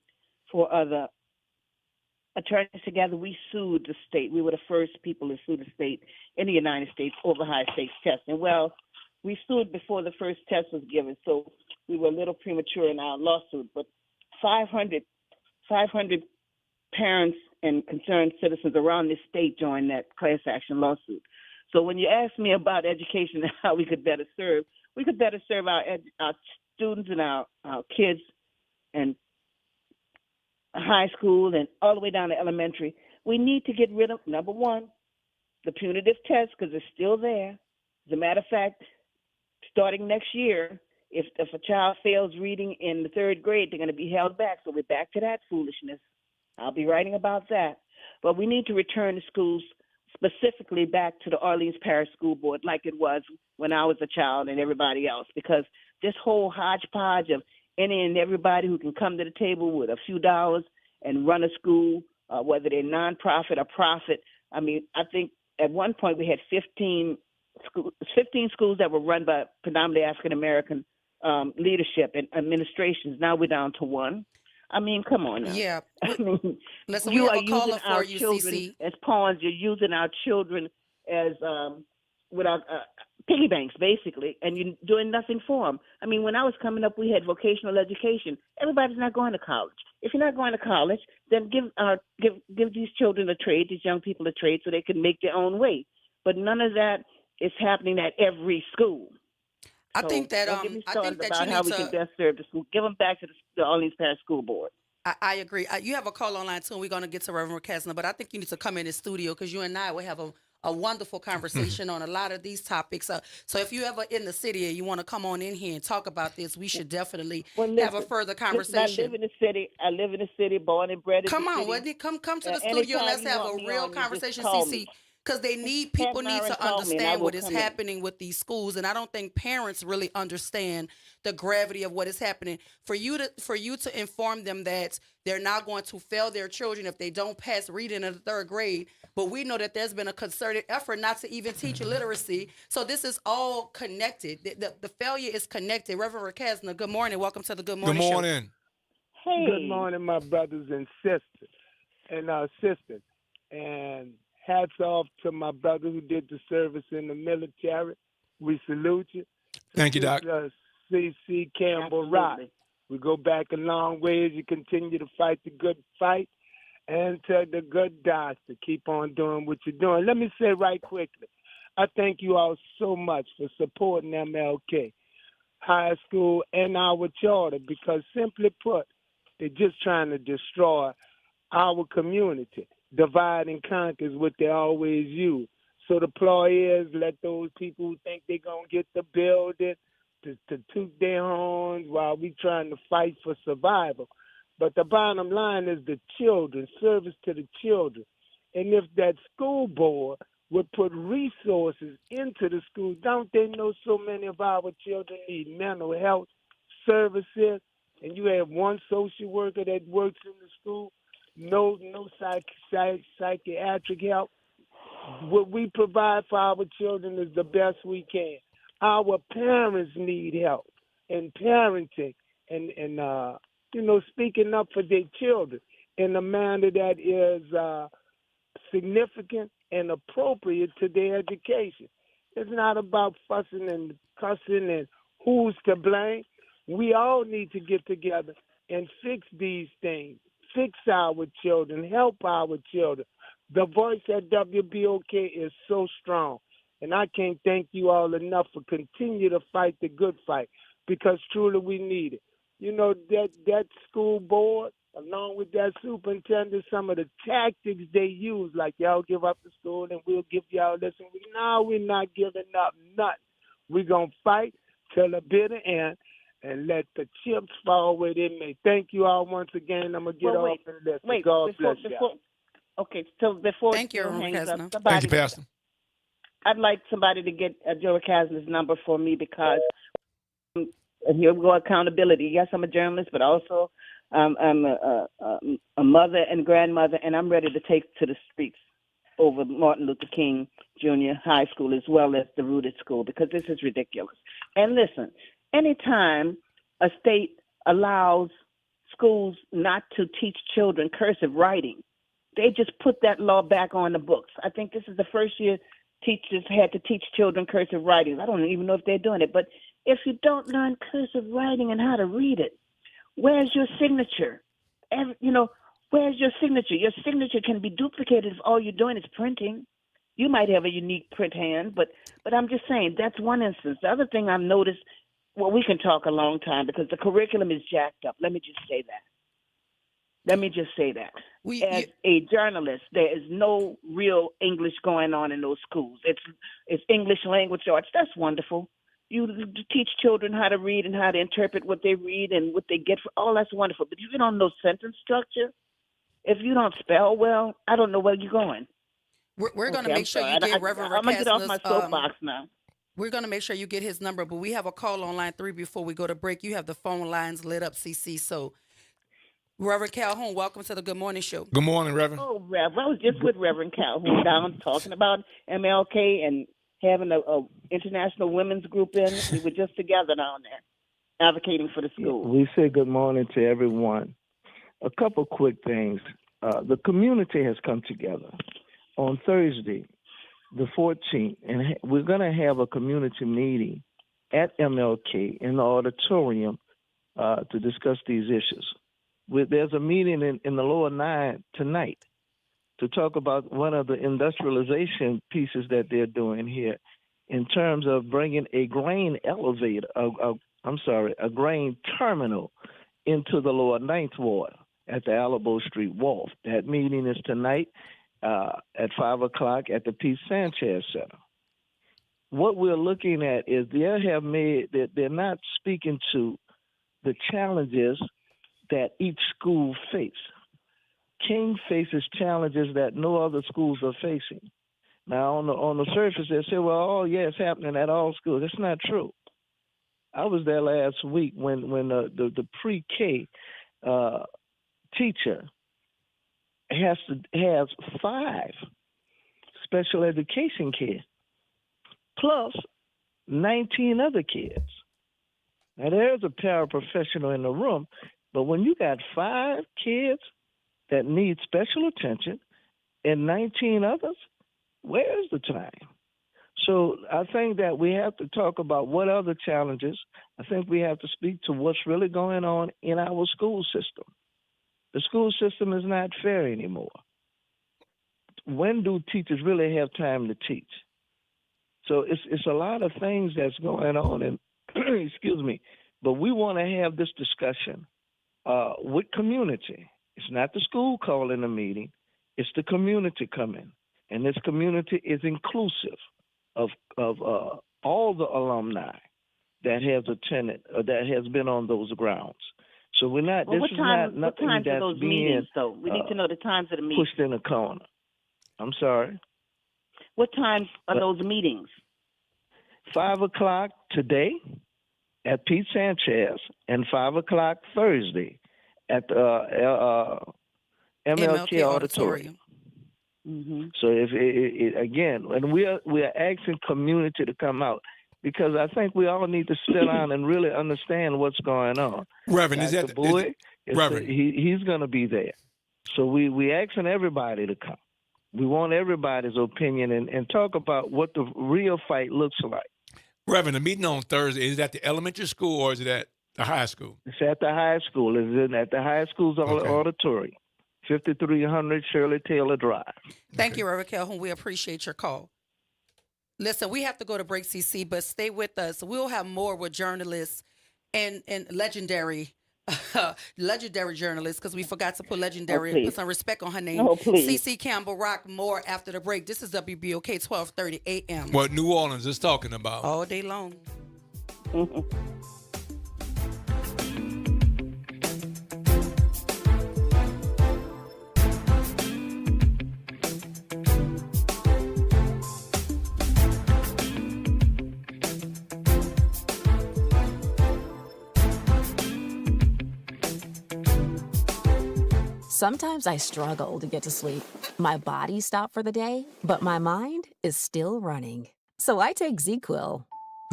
attorneys together. We sued the state. We were the first people to sue the state in the United States over high-stakes testing. Well, we sued before the first test was given, so we were a little premature in our lawsuit. But 500 parents and concerned citizens around this state joined that class action lawsuit. So when you ask me about education and how we could better serve our students and our kids and high school and all the way down to elementary, we need to get rid of, number one, the punitive test, because it's still there. As a matter of fact, starting next year, if a child fails reading in the third grade, they're going to be held back. So we're back to that foolishness. I'll be writing about that. But we need to return the schools specifically back to the Orleans Parish School Board like it was when I was a child and everybody else, because this whole hodgepodge of any and everybody who can come to the table with a few dollars and run a school, whether they're nonprofit or profit. I mean, I think at one point we had 15 schools that were run by predominantly African-American leadership and administrations. Now we're down to one. I mean, come on now. Yeah. I mean, listen, you we are have a caller using our for you, children CC. as pawns. You're using our children as with our piggy banks, basically, and you're doing nothing for them. I mean, when I was coming up, we had vocational education. Everybody's not going to college. If you're not going to college, then give these children a trade, these young people a trade, so they can make their own way. But none of that is happening at every school. I think that don't get me I started think that about you how need we to. can best serve the school. Give them back to the Orleans Parish School Board. I agree. You have a call online too, and we're going to get to Reverend Kessler, but I think you need to come in the studio because you and I will have a wonderful conversation on a lot of these topics. So if you ever in the city and you want to come on in here and talk about this, we should definitely have a further conversation. I live in the city. I live in the city, born and bred in Come the on, city. Wendy, come to the studio and let's have a real conversation, CC. Because people need to understand what is happening with these schools, and I don't think parents really understand the gravity of what is happening. For you to inform them that they're not going to fail their children if they don't pass reading in the 3rd grade, but we know that there's been a concerted effort not to even teach literacy. So this is all connected. The failure is connected. Reverend Rakasna, good morning. Welcome to the Good Morning Show. Good morning. Hey. Good morning, my brothers and sisters and hats off to my brother who did the service in the military. We salute you. Thank you, Doc. C.C. Campbell Rock. We go back a long way as you continue to fight the good fight. And to the good doctor, keep on doing what you're doing. Let me say right quickly, I thank you all so much for supporting MLK High School and our charter because simply put, they're just trying to destroy our community. Divide and conquer is what they always use. So the ploy is let those people who think they're going to get the building to toot their horns while we trying to fight for survival. But the bottom line is the children, service to the children. And if that school board would put resources into the schools, don't they know so many of our children need mental health services? And you have one social worker that works in the school, no psychiatric help. What we provide for our children is the best we can. Our parents need help in parenting and speaking up for their children in a manner that is significant and appropriate to their education. It's not about fussing and cussing and who's to blame. We all need to get together and fix these things. Fix our children, help our children. The voice at WBOK is so strong, and I can't thank you all enough for continue to fight the good fight because truly we need it. You know, that school board, along with that superintendent, some of the tactics they use, like y'all give up the school and we'll give y'all this. And no, we're not giving up nothing. We're going to fight till the bitter end and let the chips fall where they may. Thank you all once again. I'm going to get off and listen. God bless you. Okay, so before Thank you, hangs up, Thank you, Pastor. I'd like somebody to get Joe Casner's number for me because here we go, accountability. Yes, I'm a journalist, but also I'm a mother and grandmother, and I'm ready to take to the streets over Martin Luther King Jr. High School as well as the Rooted School because this is ridiculous. And listen, anytime a state allows schools not to teach children cursive writing, they just put that law back on the books. I think this is the first year teachers had to teach children cursive writing. I don't even know if they're doing it, but if you don't learn cursive writing and how to read it, where's your signature? Where's your signature? Your signature can be duplicated if all you're doing is printing. You might have a unique print hand, but I'm just saying that's one instance. The other thing I've noticed, well, we can talk a long time because the curriculum is jacked up. Let me just say that. As a journalist, there is no real English going on in those schools. It's English language arts. That's wonderful. You teach children how to read and how to interpret what they read and what they get. That's wonderful. But if you don't know sentence structure, if you don't spell well, I don't know where you're going. We're going to make sure you get Reverend Rakasna's. I'm going to get off my soapbox now. We're going to make sure you get his number, but we have a call on line 3 before we go to break. You have the phone lines lit up, CC. So, Reverend Calhoun, welcome to the Good Morning Show. Good morning, Reverend. Oh, Reverend. I was just with Reverend Calhoun down talking about MLK and having a international women's group in. We were just together down there advocating for the school. We say good morning to everyone. A couple quick things. The community has come together on Thursday, the 14th, and we're going to have a community meeting at MLK in the auditorium to discuss these issues. There's a meeting in the lower 9 tonight to talk about one of the industrialization pieces that they're doing here in terms of bringing a grain elevator, a grain terminal into the lower 9th Ward at the Alebo Street Wharf. That meeting is tonight, at 5 o'clock at the Pete Sanchez Center. What we're looking at is they're not speaking to the challenges that each school face. King faces challenges that no other schools are facing. Now, on the surface, they say, well, oh, yeah, it's happening at all schools. That's not true. I was there last week when the pre-K teacher has 5 special education kids, plus 19 other kids. Now, there's a paraprofessional in the room, but when you got 5 kids that need special attention and 19 others, where's the time? So I think that we have to talk about what are the challenges. I think we have to speak to what's really going on in our school system. The school system is not fair anymore. When do teachers really have time to teach? So it's a lot of things that's going on, and excuse me, but we want to have this discussion with community. It's not the school calling a meeting, it's the community coming. And this community is inclusive of all the alumni that has attended or that has been on those grounds. So we're not. Well, this is not nothing what times that's are those being meetings, though? We need to know the times of the meetings. Pushed in a corner. I'm sorry. What times are those meetings? 5 o'clock today at Pete Sanchez, and 5 o'clock Thursday at the MLK Auditorium. Mm-hmm. So if again, and we are asking community to come out, because I think we all need to sit down and really understand what's going on. Reverend, is that the boy? Reverend, he's going to be there. So we asking everybody to come. We want everybody's opinion and talk about what the real fight looks like. Reverend, the meeting on Thursday, is it at the elementary school or is it at the high school? It's at the high school. It's at the high school's auditorium, 5300 Shirley Taylor Drive. Thank you, Reverend Calhoun. We appreciate your call. Listen, we have to go to break, CC, but stay with us. We'll have more with journalists and legendary journalists, because we forgot to put legendary and put some respect on her name. Oh, please. CC Campbell Rock, more after the break. This is WBOK 1230 a.m. What New Orleans is talking about. All day long. Sometimes I struggle to get to sleep. My body stopped for the day, but my mind is still running. So I take ZzzQuil.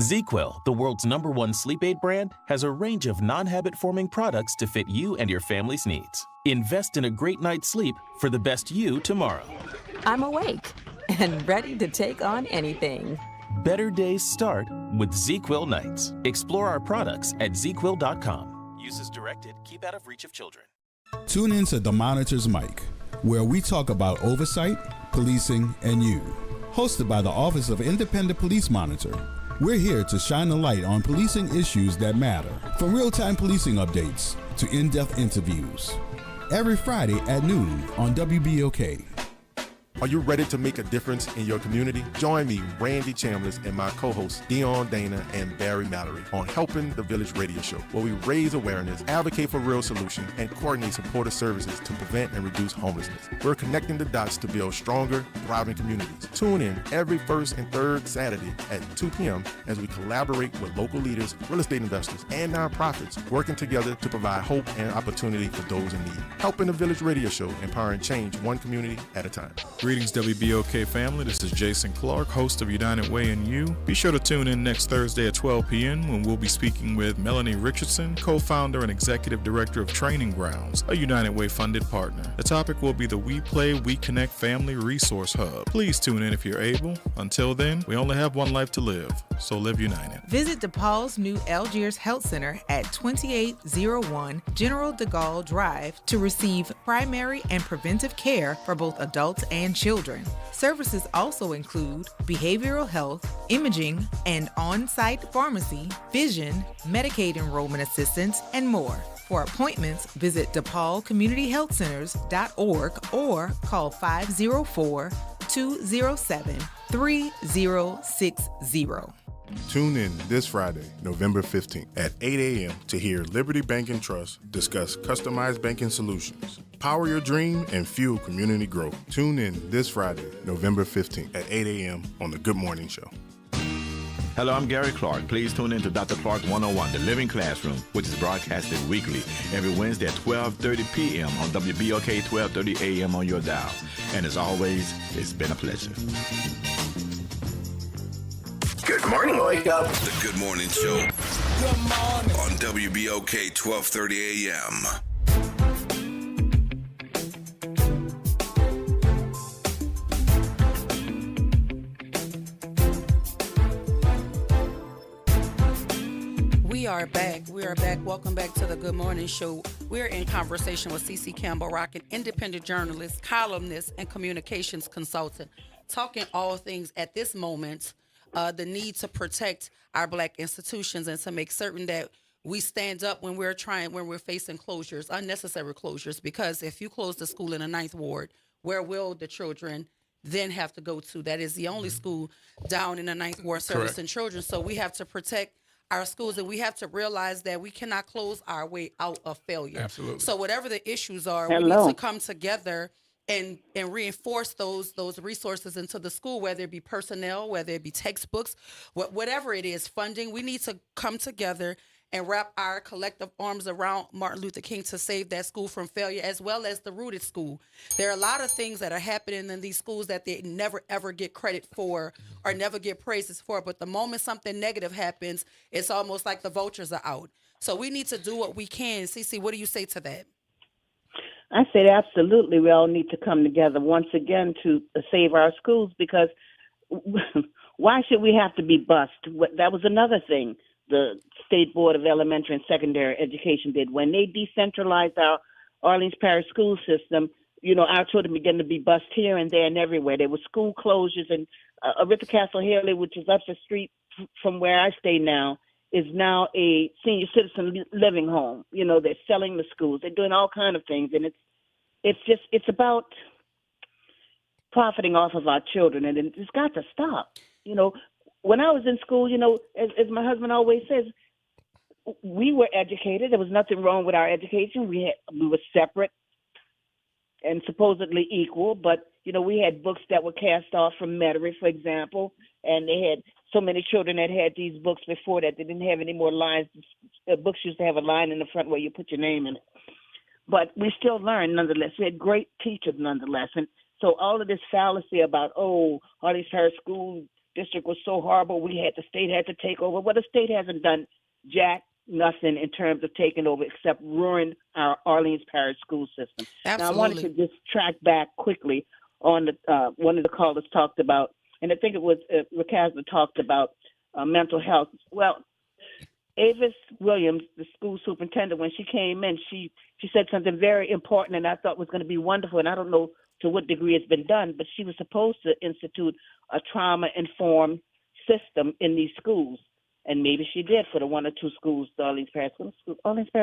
ZzzQuil, the world's #1 sleep aid brand, has a range of non-habit-forming products to fit you and your family's needs. Invest in a great night's sleep for the best you tomorrow. I'm awake and ready to take on anything. Better days start with ZzzQuil nights. Explore our products at ZzzQuil.com. Use as directed. Keep out of reach of children. Tune in to The Monitor's Mic, where we talk about oversight, policing, and you. Hosted by the Office of Independent Police Monitor, we're here to shine a light on policing issues that matter, from real-time policing updates to in-depth interviews. Every Friday at noon on WBOK. Are you ready to make a difference in your community? Join me, Randy Chambliss, and my co-hosts Dion Dana and Barry Mallory on Helping the Village Radio Show, where we raise awareness, advocate for real solutions, and coordinate supportive services to prevent and reduce homelessness. We're connecting the dots to build stronger, thriving communities. Tune in every first and third Saturday at 2 p.m. as we collaborate with local leaders, real estate investors, and nonprofits, working together to provide hope and opportunity for those in need. Helping the Village Radio Show, empowering change one community at a time. Greetings, WBOK family. This is Jason Clark, host of United Way and You. Be sure to tune in next Thursday at 12 p.m. when we'll be speaking with Melanie Richardson, co-founder and executive director of Training Grounds, a United Way funded partner. The topic will be the We Play, We Connect Family Resource Hub. Please tune in if you're able. Until then, we only have one life to live, so live united. Visit DePaul's new Algiers Health Center at 2801 General de Gaulle Drive to receive primary and preventive care for both adults and children. Services also include behavioral health, imaging, and on-site pharmacy, vision, Medicaid enrollment assistance, and more. For appointments, visit DePaulCommunityHealthCenters.org or call 504-207-3060. Tune in this Friday, November 15th at 8 a.m. to hear Liberty Bank and Trust discuss customized banking solutions. Power your dream and fuel community growth. Tune in this Friday, November 15th at 8 a.m. on The Good Morning Show. Hello, I'm Gary Clark. Please tune in to Dr. Clark 101, The Living Classroom, which is broadcasted weekly every Wednesday at 12:30 p.m. on WBOK 12:30 a.m. on your dial. And as always, it's been a pleasure. Good morning, Wake Up. The Good Morning Show. Good morning. On WBOK 12:30 a.m. We are back. Welcome back to the Good Morning Show. We're in conversation with CeCe Campbell Rock, an independent journalist, columnist, and communications consultant, talking all things at this moment, the need to protect our Black institutions and to make certain that we stand up when we're facing closures, unnecessary closures. Because if you close the school in the 9th Ward, where will the children then have to go to? That is the only school down in the 9th Ward servicing children. So we have to protect our schools, and we have to realize that we cannot close our way out of failure. Absolutely. So whatever the issues are, we need to come together and reinforce those resources into the school, whether it be personnel, whether it be textbooks, whatever it is, funding. We need to come together and wrap our collective arms around Martin Luther King to save that school from failure, as well as the Rooted School. There are a lot of things that are happening in these schools that they never, ever get credit for or never get praises for. But the moment something negative happens, it's almost like the vultures are out. So we need to do what we can. CeCe, what do you say to that? I said absolutely we all need to come together once again to save our schools, because why should we have to be bused? That was another thing the State Board of Elementary and Secondary Education did. When they decentralized our Orleans Parish school system, our children began to be bused here and there and everywhere. There were school closures, and Oritha Castle Haley, which is up the street from where I stay now, is now a senior citizen living home. They're selling the schools. They're doing all kinds of things, and it's about profiting off of our children, and it's got to stop. When I was in school, as my husband always says, we were educated. There was nothing wrong with our education. We were separate and supposedly equal, but we had books that were cast off from Metairie, for example, and they had so many children that had these books before that they didn't have any more lines. The books used to have a line in the front where you put your name in it. But we still learned nonetheless. We had great teachers nonetheless. And so all of this fallacy about, Orleans Parish School District was so horrible, the state had to take over. Well, the state hasn't done nothing in terms of taking over except ruin our Orleans Parish school system. Absolutely. Now, I wanted to just track back quickly on one of the callers talked about, and I think it was Rakazma talked about mental health. Well, Avis Williams, the school superintendent, when she came in, she said something very important, and I thought was going to be wonderful, and I don't know to what degree it's been done, but she was supposed to institute a trauma-informed system in these schools, and maybe she did for the one or two schools, the Orleans Parish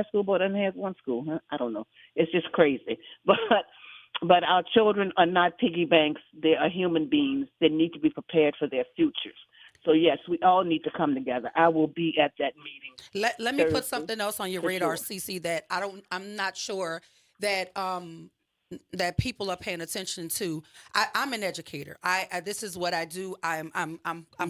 School Board only has one school, huh? I don't know. It's just crazy. But our children are not piggy banks. They are human beings. They need to be prepared for their futures. So, yes, we all need to come together. I will be at that meeting. Let me put something else on your radar, CeCe, that I'm not sure that that people are paying attention to. I'm an educator. This is what I do. I'm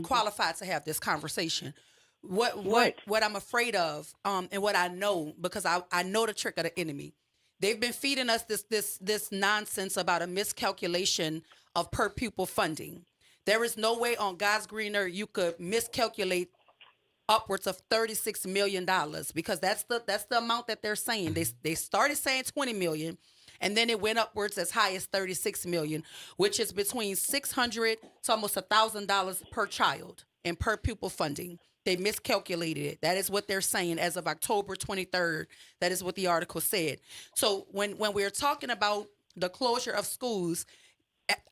qualified to have this conversation. What I'm afraid of, and what I know, because I know the trick of the enemy. They've been feeding us this nonsense about a miscalculation of per pupil funding. There is no way on God's green earth you could miscalculate upwards of $36 million, because that's the amount that they're saying. They started saying $20 million, and then it went upwards as high as $36 million, which is between $600 to almost $1,000 per child in per pupil funding. They miscalculated it. That is what they're saying as of October 23rd. That is what the article said. So when we're talking about the closure of schools,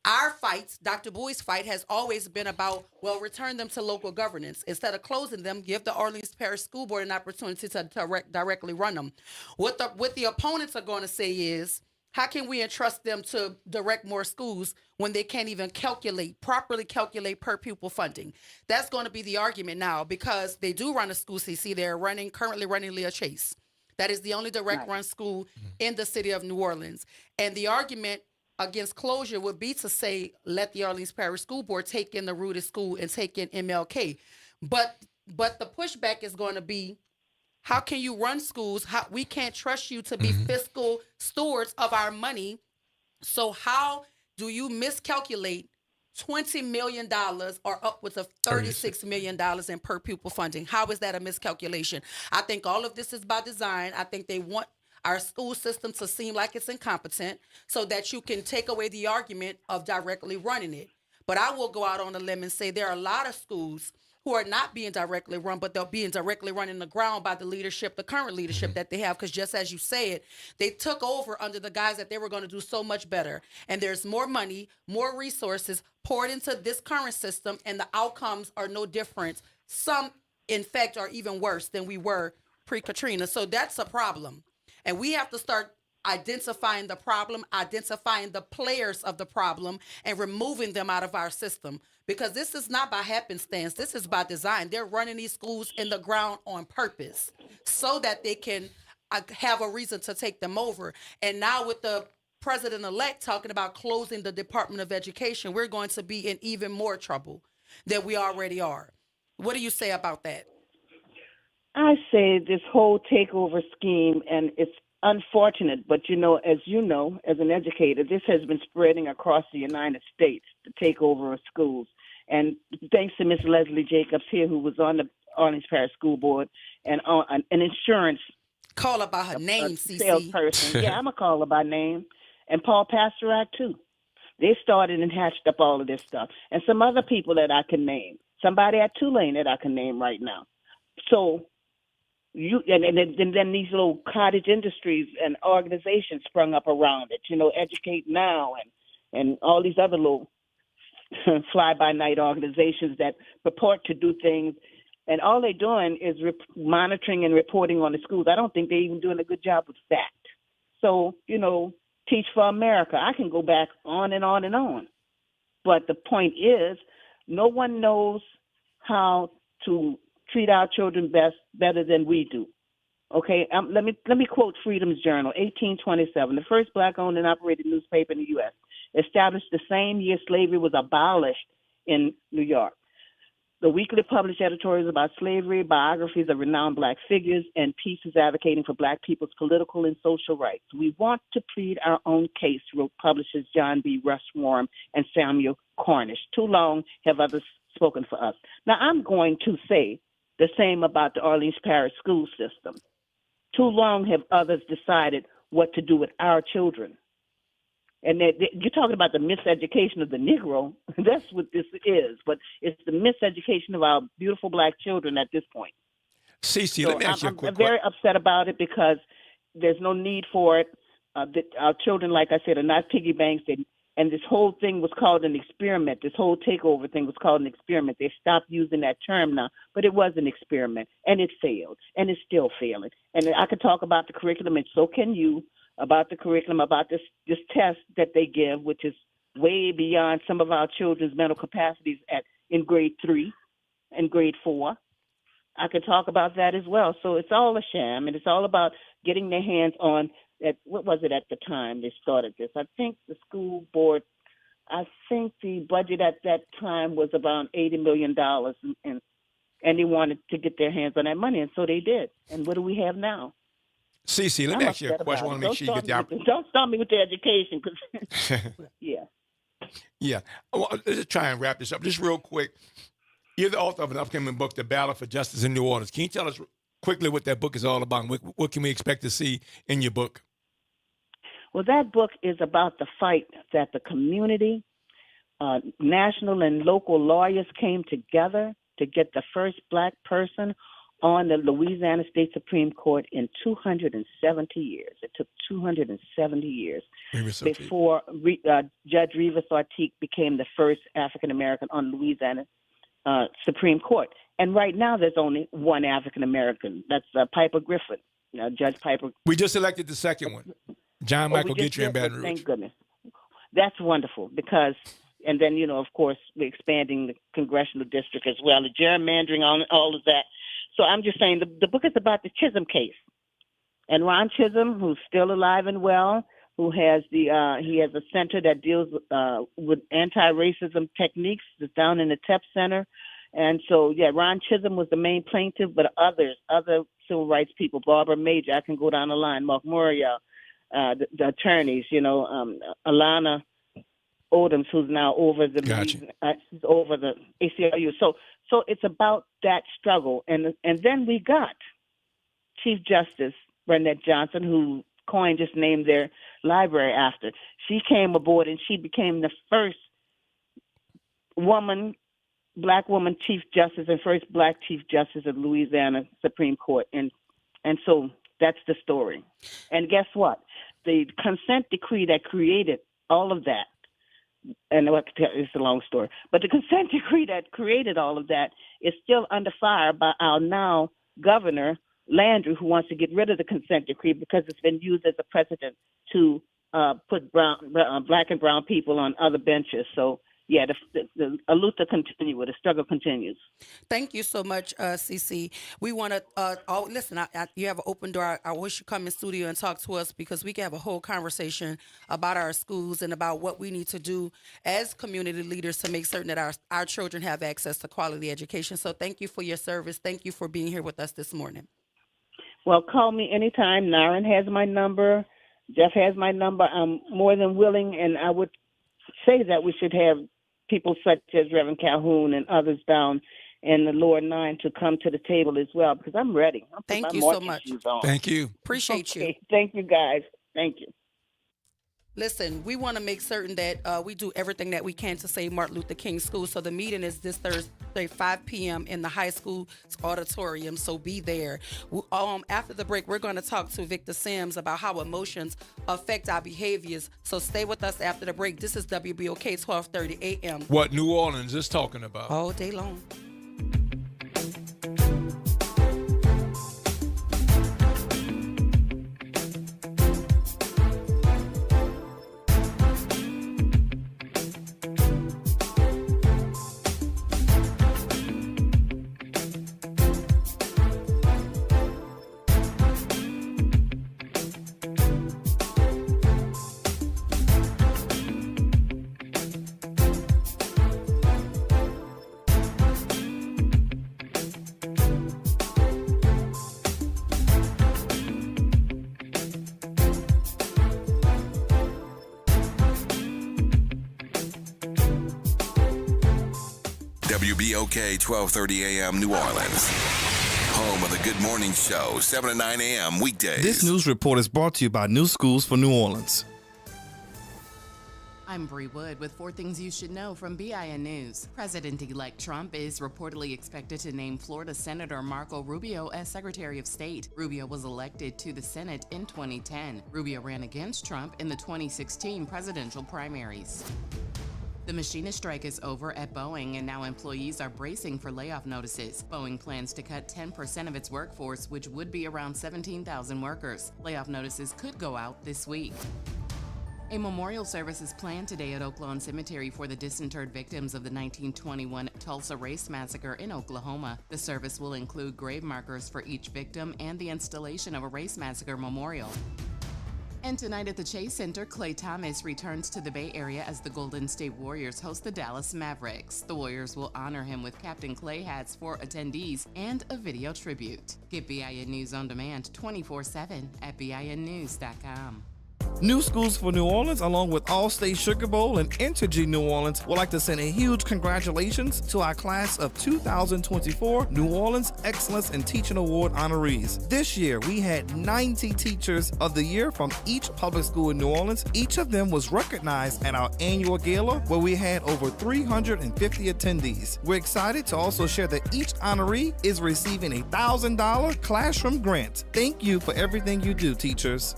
our fights, Dr. Bowie's fight, has always been about, well, return them to local governance. Instead of closing them, give the Orleans Parish School Board an opportunity to directly run them. What the opponents are going to say is, how can we entrust them to direct more schools when they can't even properly calculate per pupil funding? That's going to be the argument now, because they do run a school, CC. They're currently running Leah Chase. That is the only direct run school in the city of New Orleans. And the argument against closure would be to say, let the Orleans Parish School Board take in the rooted school and take in MLK. But the pushback is going to be, how can you run schools? We can't trust you to be fiscal stewards of our money. So how do you miscalculate $20 million or upwards of $36 million in per pupil funding? How is that a miscalculation? I think all of this is by design. I think they want our school system to seem like it's incompetent so that you can take away the argument of directly running it. But I will go out on a limb and say there are a lot of schools who are not being directly run, but they're being directly run in the ground by the current leadership that they have. Because just as you said, they took over under the guise that they were going to do so much better. And there's more money, more resources poured into this current system, and the outcomes are no different. Some, in fact, are even worse than we were pre-Katrina. So that's a problem. And we have to start identifying the problem, identifying the players of the problem, and removing them out of our system. Because this is not by happenstance. This is by design. They're running these schools in the ground on purpose so that they can have a reason to take them over. And now with the president-elect talking about closing the Department of Education, we're going to be in even more trouble than we already are. What do you say about that? I say this whole takeover scheme, and it's unfortunate, but as an educator, this has been spreading across the United States, the takeover of schools. And thanks to Miss Leslie Jacobs here, who was on the Orleans Parish School Board and an insurance call her by her name, CC. Salesperson. Yeah, I'm gonna call her by name. And Paul Pastorak too. They started and hatched up all of this stuff, and some other people that I can name. Somebody at Tulane that I can name right now. So and then these little cottage industries and organizations sprung up around it. Educate Now and all these other little fly-by-night organizations that purport to do things, and all they're doing is monitoring and reporting on the schools. I don't think they're even doing a good job with that. So, Teach for America, I can go back on and on and on. But the point is, no one knows how to treat our children better than we do. Okay, let me quote Freedom's Journal, 1827, the first black-owned and operated newspaper in the U.S., established the same year slavery was abolished in New York. The weekly published editorials about slavery, biographies of renowned black figures, and pieces advocating for black people's political and social rights. We want to plead our own case, wrote publishers John B. Rushwarm and Samuel Cornish. Too long have others spoken for us. Now, I'm going to say the same about the Orleans Parish school system. Too long have others decided what to do with our children. And you're talking about the miseducation of the Negro. That's what this is. But it's the miseducation of our beautiful black children at this point. Cece, let me ask you a quick question. I'm very upset about it because there's no need for it. Our children, like I said, are not piggy banks. And this whole thing was called an experiment. This whole takeover thing was called an experiment. They stopped using that term now, but it was an experiment, and it failed, and it's still failing. And I could talk about the curriculum, and so can you, about the curriculum, about this test that they give, which is way beyond some of our children's mental capacities in grade 3 and grade 4. I could talk about that as well. So it's all a sham, and it's all about getting their hands on what was it at the time they started this? I think the school board, the budget at that time was around $80 million, and they wanted to get their hands on that money, and so they did. And what do we have now? Cece, let me ask you a question. I want to make sure you get the opportunity. Don't stop me with the education, because yeah. Yeah. Well, let's try and wrap this up just real quick. You're the author of an upcoming book, The Battle for Justice in New Orleans. Can you tell us quickly what that book is all about? What can we expect to see in your book? Well, that book is about the fight that the community, national and local lawyers came together to get the first black person on the Louisiana State Supreme Court in 270 years. It took 270 years before Judge Rivas Ortiz became the first African American on Louisiana Supreme Court. And right now, there's only one African American. That's Piper Griffin, Judge Piper. We just elected the second one, John Michael Guthrie in Baton Rouge. Thank goodness. That's wonderful because, and then, of course, we're expanding the congressional district as well, the gerrymandering, all of that. So I'm just saying the book is about the Chisholm case. And Ron Chisholm, who's still alive and well, who has he has a center that deals with anti-racism techniques. It's down in the TEP Center. And so, Ron Chisholm was the main plaintiff, but other civil rights people, Barbara Major, I can go down the line, Mark Muriel, the attorneys, Alana Odoms, who's now over the over the ACLU. So it's about that struggle, and then we got Chief Justice Bernette Johnson, who Coin just named their library after. She came aboard, and she became the first Black woman Chief Justice and first Black Chief Justice of Louisiana Supreme Court, and so that's the story. And guess what? The consent decree that created all of that, and it's a long story, but the consent decree that created all of that is still under fire by our now governor, Landry, who wants to get rid of the consent decree because it's been used as a precedent to put Black and brown people on other benches. So, the Luther continues, the struggle continues. Thank you so much, CC. We want to, listen, you have an open door. I wish you come in studio and talk to us because we can have a whole conversation about our schools and about what we need to do as community leaders to make certain that our children have access to quality education. So thank you for your service. Thank you for being here with us this morning. Well, call me anytime. Naren has my number. Jeff has my number. I'm more than willing, and I would say that we should have people such as Reverend Calhoun and others down in the lower 9 to come to the table as well, because I'm ready. Thank you so much. Thank you. Appreciate you. Thank you, guys. Thank you. Listen, we want to make certain that we do everything that we can to save Martin Luther King School. So the meeting is this Thursday, 5 p.m. in the high school auditorium. So be there. After the break, we're going to talk to Victor Sims about how emotions affect our behaviors. So stay with us after the break. This is WBOK 1230 a.m. What New Orleans is talking about. All day long. WBOK 1230 a.m. New Orleans. Home of the Good Morning Show, 7 to 9 a.m. weekdays. This news report is brought to you by New Schools for New Orleans. I'm Bree Wood with 4 things you should know from BIN News. President-elect Trump is reportedly expected to name Florida Senator Marco Rubio as Secretary of State. Rubio was elected to the Senate in 2010. Rubio ran against Trump in the 2016 presidential primaries. The machinist strike is over at Boeing, and now employees are bracing for layoff notices. Boeing plans to cut 10% of its workforce, which would be around 17,000 workers. Layoff notices could go out this week. A memorial service is planned today at Oak Lawn Cemetery for the disinterred victims of the 1921 Tulsa Race Massacre in Oklahoma. The service will include grave markers for each victim and the installation of a race massacre memorial. And tonight at the Chase Center, Klay Thomas returns to the Bay Area as the Golden State Warriors host the Dallas Mavericks. The Warriors will honor him with Captain Klay hats for attendees and a video tribute. Get BIN News on demand 24/7 at BINnews.com. New Schools for New Orleans, along with All-State Sugar Bowl and Entergy New Orleans, would like to send a huge congratulations to our class of 2024 New Orleans Excellence in Teaching Award honorees. This year, we had 90 Teachers of the Year from each public school in New Orleans. Each of them was recognized at our annual gala, where we had over 350 attendees. We're excited to also share that each honoree is receiving a $1,000 classroom grant. Thank you for everything you do, teachers.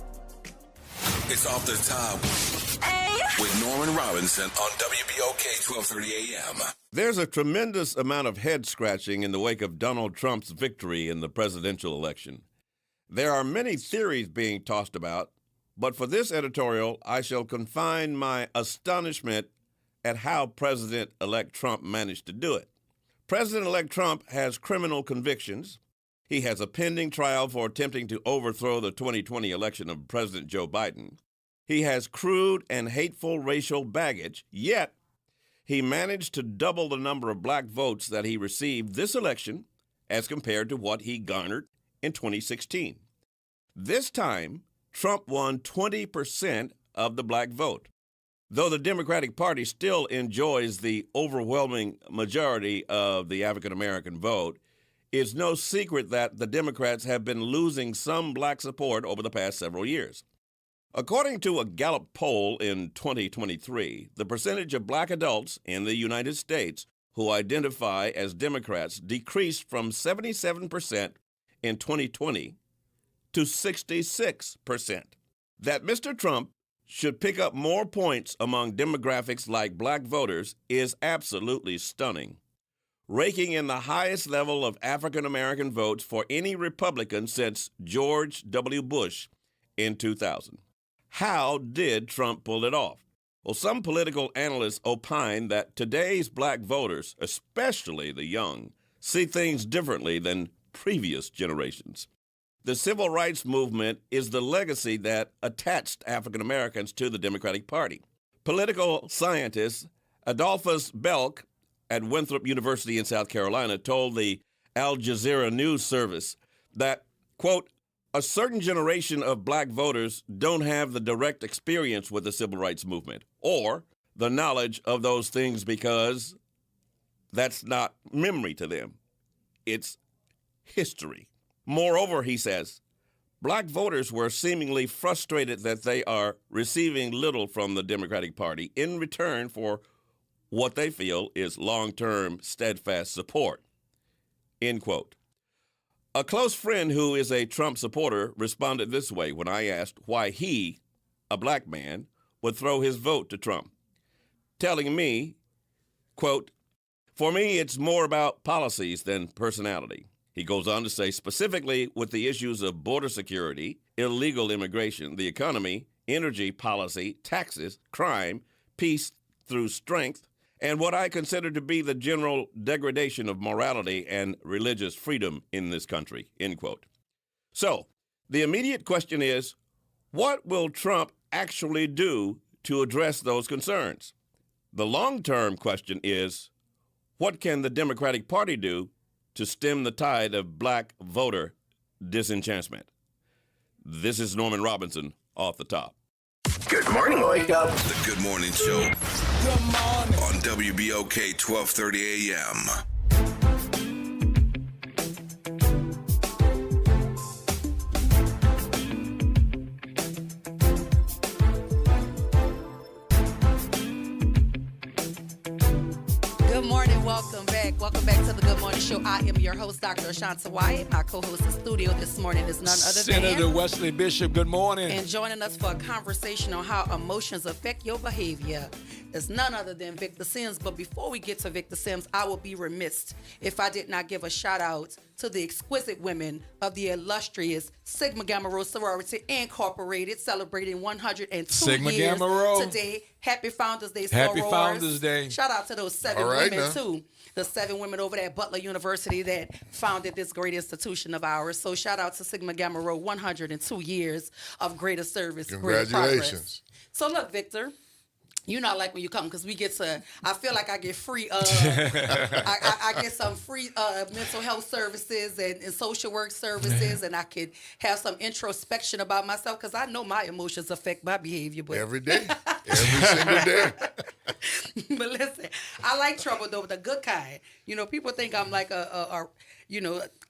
It's Off the Top with Norman Robinson on WBOK 1230 AM. There's a tremendous amount of head scratching in the wake of Donald Trump's victory in the presidential election. There are many theories being tossed about, but for this editorial, I shall confine my astonishment at how President-elect Trump managed to do it. President-elect Trump has criminal convictions. He has a pending trial for attempting to overthrow the 2020 election of President Joe Biden. He has crude and hateful racial baggage, yet he managed to double the number of black votes that he received this election as compared to what he garnered in 2016. This time, Trump won 20% of the black vote. Though the Democratic Party still enjoys the overwhelming majority of the African American vote, it's no secret that the Democrats have been losing some black support over the past several years. According to a Gallup poll in 2023, the percentage of black adults in the United States who identify as Democrats decreased from 77% in 2020 to 66%. That Mr. Trump should pick up more points among demographics like black voters is absolutely stunning, raking in the highest level of African American votes for any Republican since George W. Bush in 2000. How did Trump pull it off? Well, some political analysts opine that today's black voters, especially the young, see things differently than previous generations. The civil rights movement is the legacy that attached African Americans to the Democratic Party. Political scientist Adolphus Belk at Winthrop University in South Carolina told the Al Jazeera News Service that, quote, a certain generation of black voters don't have the direct experience with the civil rights movement or the knowledge of those things because that's not memory to them. It's history. Moreover, he says, black voters were seemingly frustrated that they are receiving little from the Democratic Party in return for what they feel is long-term steadfast support, end quote. A close friend who is a Trump supporter responded this way when I asked why he, a black man, would throw his vote to Trump, telling me, quote, for me, it's more about policies than personality. He goes on to say specifically with the issues of border security, illegal immigration, the economy, energy policy, taxes, crime, peace through strength, and what I consider to be the general degradation of morality and religious freedom in this country, end quote. So, the immediate question is, what will Trump actually do to address those concerns? The long-term question is, what can the Democratic Party do to stem the tide of black voter disenchantment? This is Norman Robinson, Off the Top. Good morning, Wake Up. The Good Morning Show. Good morning. On WBOK 1230 AM. Good morning. Welcome back. Welcome back to the Good Morning Show. I am your host, Dr. Ashanta Wyatt. My co-host in studio this morning is none other than Senator Wesley Bishop. Good morning. And joining us for a conversation on how emotions affect your behavior is none other than Victor Sims. But before we get to Victor Sims, I would be remiss if I did not give a shout out to the exquisite women of the illustrious Sigma Gamma Rho Sorority Incorporated, celebrating 102 Sigma years Gamma Rho. today. Happy Founders Day, Happy sorors. Founders Day. Shout out to those 7 women, too. The 7 women over there at Butler University that founded this great institution of ours. So shout out to Sigma Gamma Rho, 102 years of greater service. Congratulations. Greater progress. So look, Victor, You know, like when you come, because we get to, I feel like I get free, I get some free mental health services and social work services, and I could have some introspection about myself, because I know my emotions affect my behavior. But every day, every single day. But listen, I like trouble, though, the good kind. You know, people think I'm like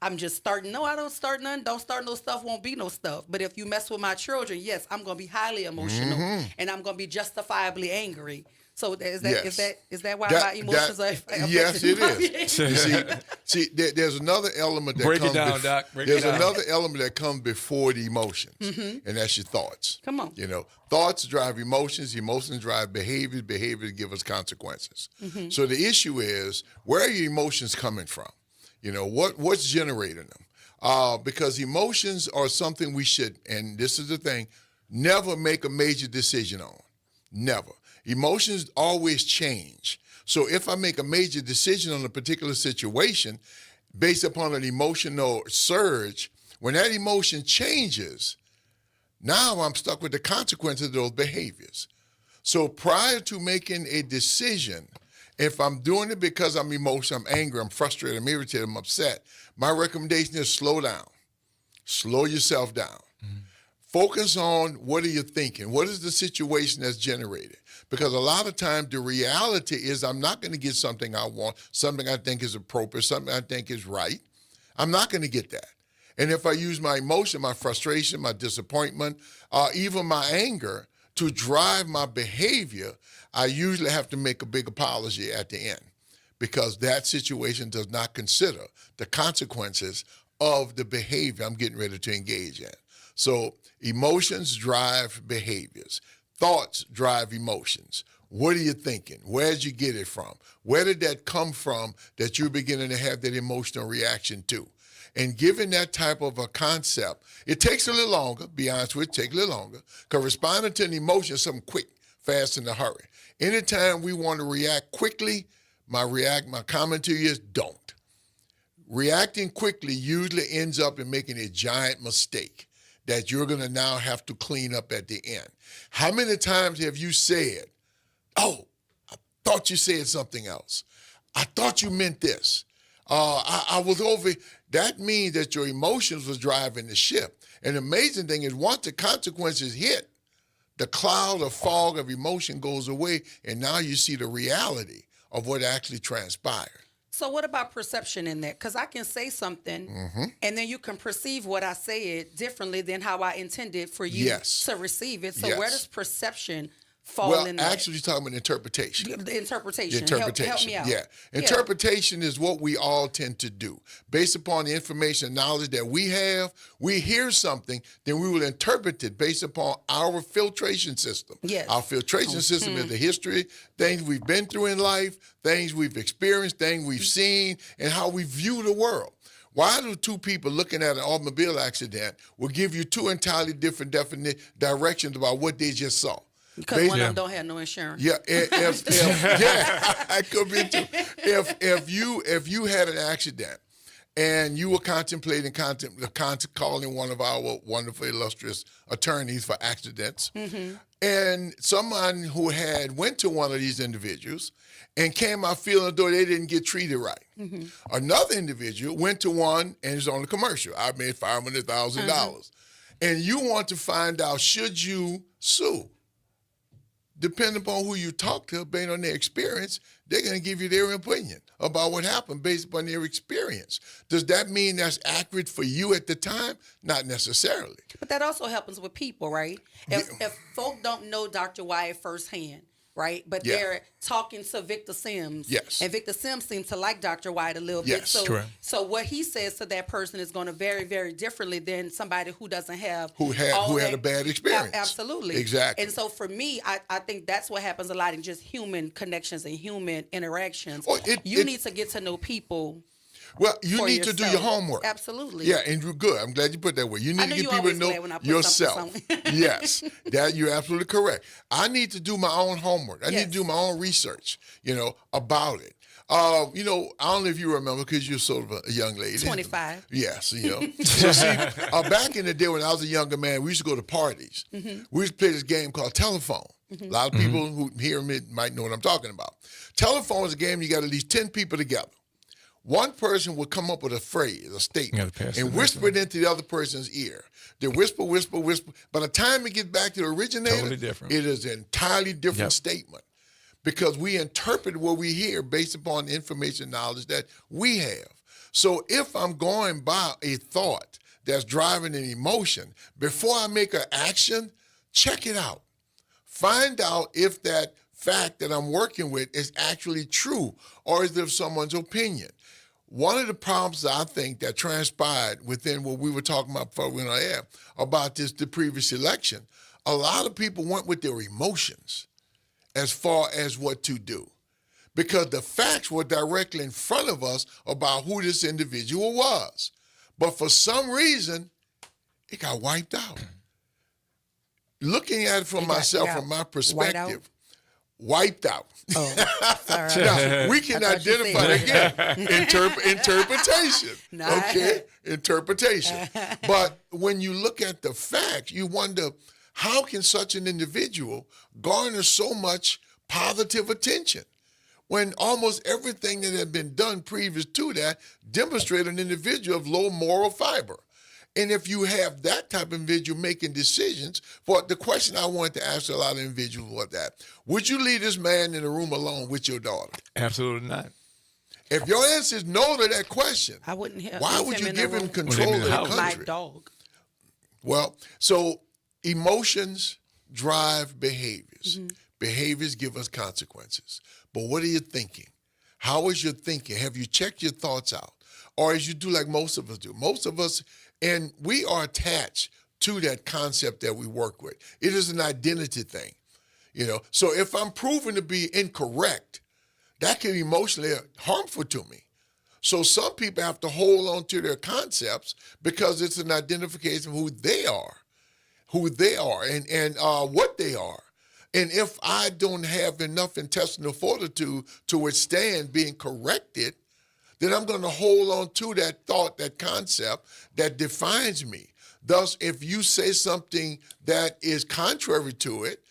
I'm just starting. No, I don't start none. Don't start no stuff, won't be no stuff. But if you mess with my children, yes, I'm going to be highly emotional, and I'm going to be justifiably angry. So is that why my emotions are affected? Yes, it is. You see, there's another element that Break it down, Doc. There's another element that comes before the emotions, and that's your thoughts. Come on. You know, thoughts drive emotions. Emotions drive behaviors. Behaviors give us consequences. So the issue is, where are your emotions coming from? You know, what's generating them? Because emotions are something we should, and this is the thing, never make a major decision on. Never. Emotions always change. So if I make a major decision on a particular situation based upon an emotional surge, when that emotion changes, now I'm stuck with the consequences of those behaviors. So prior to making a decision, if I'm doing it because I'm emotional, I'm angry, I'm frustrated, I'm irritated, I'm upset, my recommendation is slow down. Slow yourself down. Focus on what are you thinking? What is the situation that's generated? Because a lot of times the reality is I'm not going to get something I want, something I think is appropriate, something I think is right. I'm not going to get that. And if I use my emotion, my frustration, my disappointment, even my anger to drive my behavior, I usually have to make a big apology at the end, because that situation does not consider the consequences of the behavior I'm getting ready to engage in. So emotions drive behaviors. Thoughts drive emotions. What are you thinking? Where did you get it from? Where did that come from that you're beginning to have that emotional reaction to? And given that type of a concept, it takes a little longer, be honest with you, take a little longer, because responding to an emotion is something quick, fast, in a hurry. Anytime we want to react quickly, my comment to you is don't. Reacting quickly usually ends up in making a giant mistake that you're going to now have to clean up at the end. How many times have you said, oh, I thought you said something else. I thought you meant this. I was over. That means that your emotions was driving the ship. And the amazing thing is, once the consequences hit, the cloud of fog of emotion goes away, and now you see the reality of what actually transpired. So what about perception in that? Because I can say something, and then you can perceive what I said differently than how I intended for you to receive it. So where does perception fall in that? Well, actually, you're talking about interpretation. The interpretation. Interpretation. Help me out. Yeah. Interpretation is what we all tend to do. Based upon the information and knowledge that we have, we hear something, then we will interpret it based upon our filtration system. Yes. Our filtration system is the history, things we've been through in life, things we've experienced, things we've seen, and how we view the world. Why do two people looking at an automobile accident will give you two entirely different directions about what they just saw? Because one of them don't have no insurance. Yeah, it could be too. If you had an accident and you were contemplating calling one of our wonderful, illustrious attorneys for accidents, and someone who had went to one of these individuals and came out feeling as though they didn't get treated right. Another individual went to one and is on a commercial. I made $500,000. And you want to find out, should you sue? Depending upon who you talk to, based on their experience, they're going to give you their opinion about what happened based upon their experience. Does that mean that's accurate for you at the time? Not necessarily. But that also happens with people, right? If folk don't know Dr. Wyatt firsthand, right? But they're talking to Victor Sims. Yes. And Victor Sims seems to like Dr. Wyatt a little bit. So, correct. So what he says to that person is going to vary, very differently than somebody who doesn't have who had a bad experience. Absolutely. Exactly. And so for me, I think that's what happens a lot in just human connections and human interactions. You need to get to know people Well, you for need to do your yourself. homework. Absolutely. Yeah, and you're good. I'm glad you put that way. You need I know to you get people to always know glad when I put yourself. something. Yes, that you're absolutely correct. I need to do my own homework. I need to do my own research, about it. I don't know if you remember because you're sort of a young lady. 25. Yes, So see, back in the day when I was a younger man, we used to go to parties. Mm-hmm. We used to play this game called telephone. A lot of people who hear me might know what I'm talking about. Telephone is a game you got at least 10 people together. One person will come up with a phrase, a statement, and whisper it into the other person's ear. They whisper, whisper, whisper. By the time it gets back to the originator, it is an entirely different statement because we interpret what we hear based upon the information knowledge that we have. So if I'm going by a thought that's driving an emotion, before I make an action, check it out. Find out if that fact that I'm working with is actually true or is it someone's opinion. One of the problems I think that transpired within what we were talking about before we went on air about the previous election, a lot of people went with their emotions as far as what to do because the facts were directly in front of us about who this individual was. But for some reason, it got wiped out. Looking at it from from my perspective, wiped out. Oh, sorry. Now, we can identify it again. Interpretation. Okay? Interpretation. But when you look at the facts, you wonder, how can such an individual garner so much positive attention when almost everything that had been done previous to that demonstrated an individual of low moral fiber? And if you have that type of individual making decisions, for the question I wanted to ask a lot of individuals was that, would you leave this man in a room alone with your daughter? Absolutely not. If your answer is no to that question, I wouldn't have. why would you give him control of the country? My dog. Well, so emotions drive behaviors. Behaviors give us consequences. But what are you thinking? How is your thinking? Have you checked your thoughts out? Or as you do like most of us do? Most of us, and we are attached to that concept that we work with. It is an identity thing, So if I'm proven to be incorrect, that can be emotionally harmful to me. So some people have to hold on to their concepts because it's an identification of who they are and what they are. And if I don't have enough intestinal fortitude to withstand being corrected, then I'm going to hold on to that thought, that concept that defines me. Thus, if you say something that is contrary to it,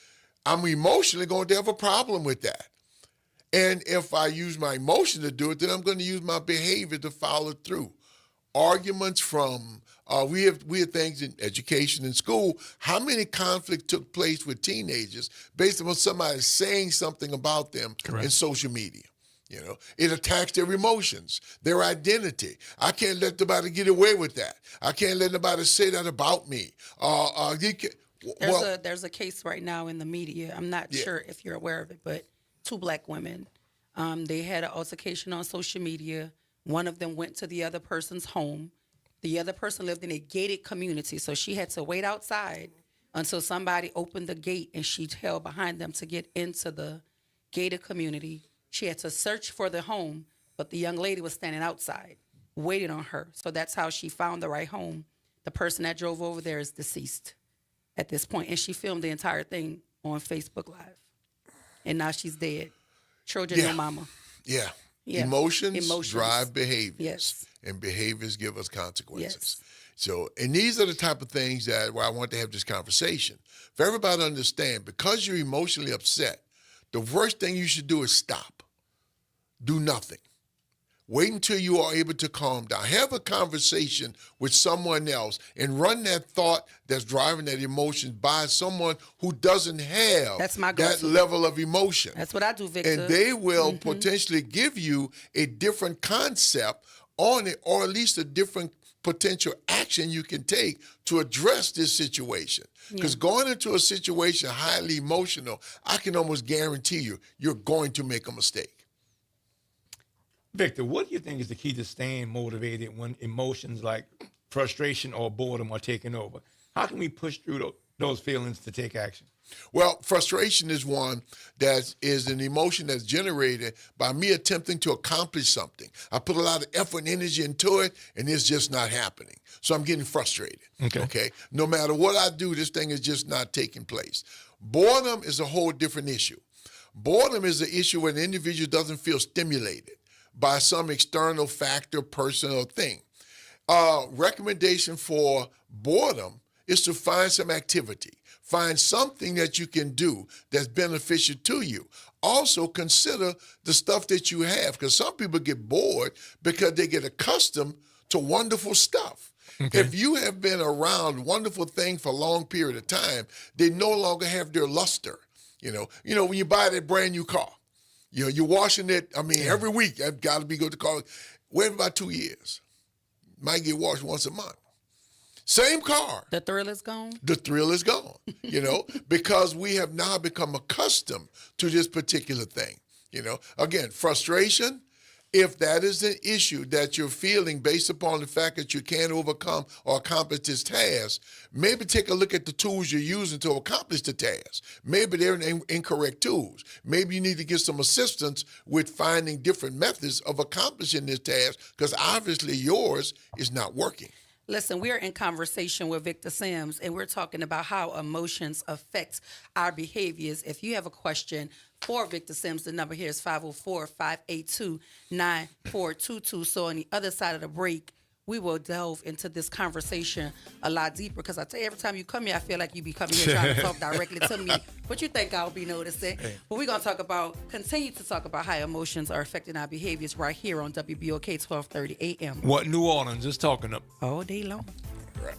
I'm emotionally going to have a problem with that. And if I use my emotion to do it, then I'm going to use my behavior to follow through. Arguments from, we have things in education and school. How many conflicts took place with teenagers based on somebody saying something about them in social media? It attacks their emotions, their identity. I can't let nobody get away with that. I can't let nobody say that about me. There's a case right now in the media. I'm not sure if you're aware of it, but 2 black women, they had an altercation on social media. One of them went to the other person's home. The other person lived in a gated community, so she had to wait outside until somebody opened the gate and she held behind them to get into the gated community. She had to search for the home, but the young lady was standing outside waiting on her. So that's how she found the right home. The person that drove over there is deceased at this point, and she filmed the entire thing on Facebook Live. And now she's dead. Children, no mama. Yeah. Emotions drive behaviors. Yes. And behaviors give us consequences. Yes. So, and these are the type of things where I want to have this conversation. For everybody to understand, because you're emotionally upset, the worst thing you should do is stop. Do nothing. Wait until you are able to calm down. Have a conversation with someone else and run that thought that's driving that emotion by someone who doesn't have that level of emotion. That's what I do, Victor. And they will potentially give you a different concept on it, or at least a different potential action you can take to address this situation. Because going into a situation highly emotional, I can almost guarantee you're going to make a mistake. Victor, what do you think is the key to staying motivated when emotions like frustration or boredom are taking over? How can we push through those feelings to take action? Well, frustration is one that is an emotion that's generated by me attempting to accomplish something. I put a lot of effort and energy into it, and it's just not happening. So I'm getting frustrated. Okay? No matter what I do, this thing is just not taking place. Boredom is a whole different issue. Boredom is an issue where an individual doesn't feel stimulated by some external factor, person, or thing. Recommendation for boredom is to find some activity. Find something that you can do that's beneficial to you. Also consider the stuff that you have, because some people get bored because they get accustomed to wonderful stuff. If you have been around wonderful things for a long period of time, they no longer have their luster. You know, when you buy that brand new car, you're washing it, every week. I've got to be good to car. Wait about 2 years. Might get washed once a month. Same car. The thrill is gone? The thrill is gone, because we have now become accustomed to this particular thing. Again, frustration, if that is an issue that you're feeling based upon the fact that you can't overcome or accomplish this task, maybe take a look at the tools you're using to accomplish the task. Maybe they're incorrect tools. Maybe you need to get some assistance with finding different methods of accomplishing this task, because obviously yours is not working. Listen, we're in conversation with Victor Sims, and we're talking about how emotions affect our behaviors. If you have a question for Victor Sims, the number here is 504-582-9422. So on the other side of the break, we will delve into this conversation a lot deeper, because I tell you, every time you come here, I feel like you be coming here trying to talk directly to me, but you think I'll be noticing. But we're going to continue to talk about how emotions are affecting our behaviors right here on WBOK 1230 AM. What New Orleans is talking about. All day long. Right.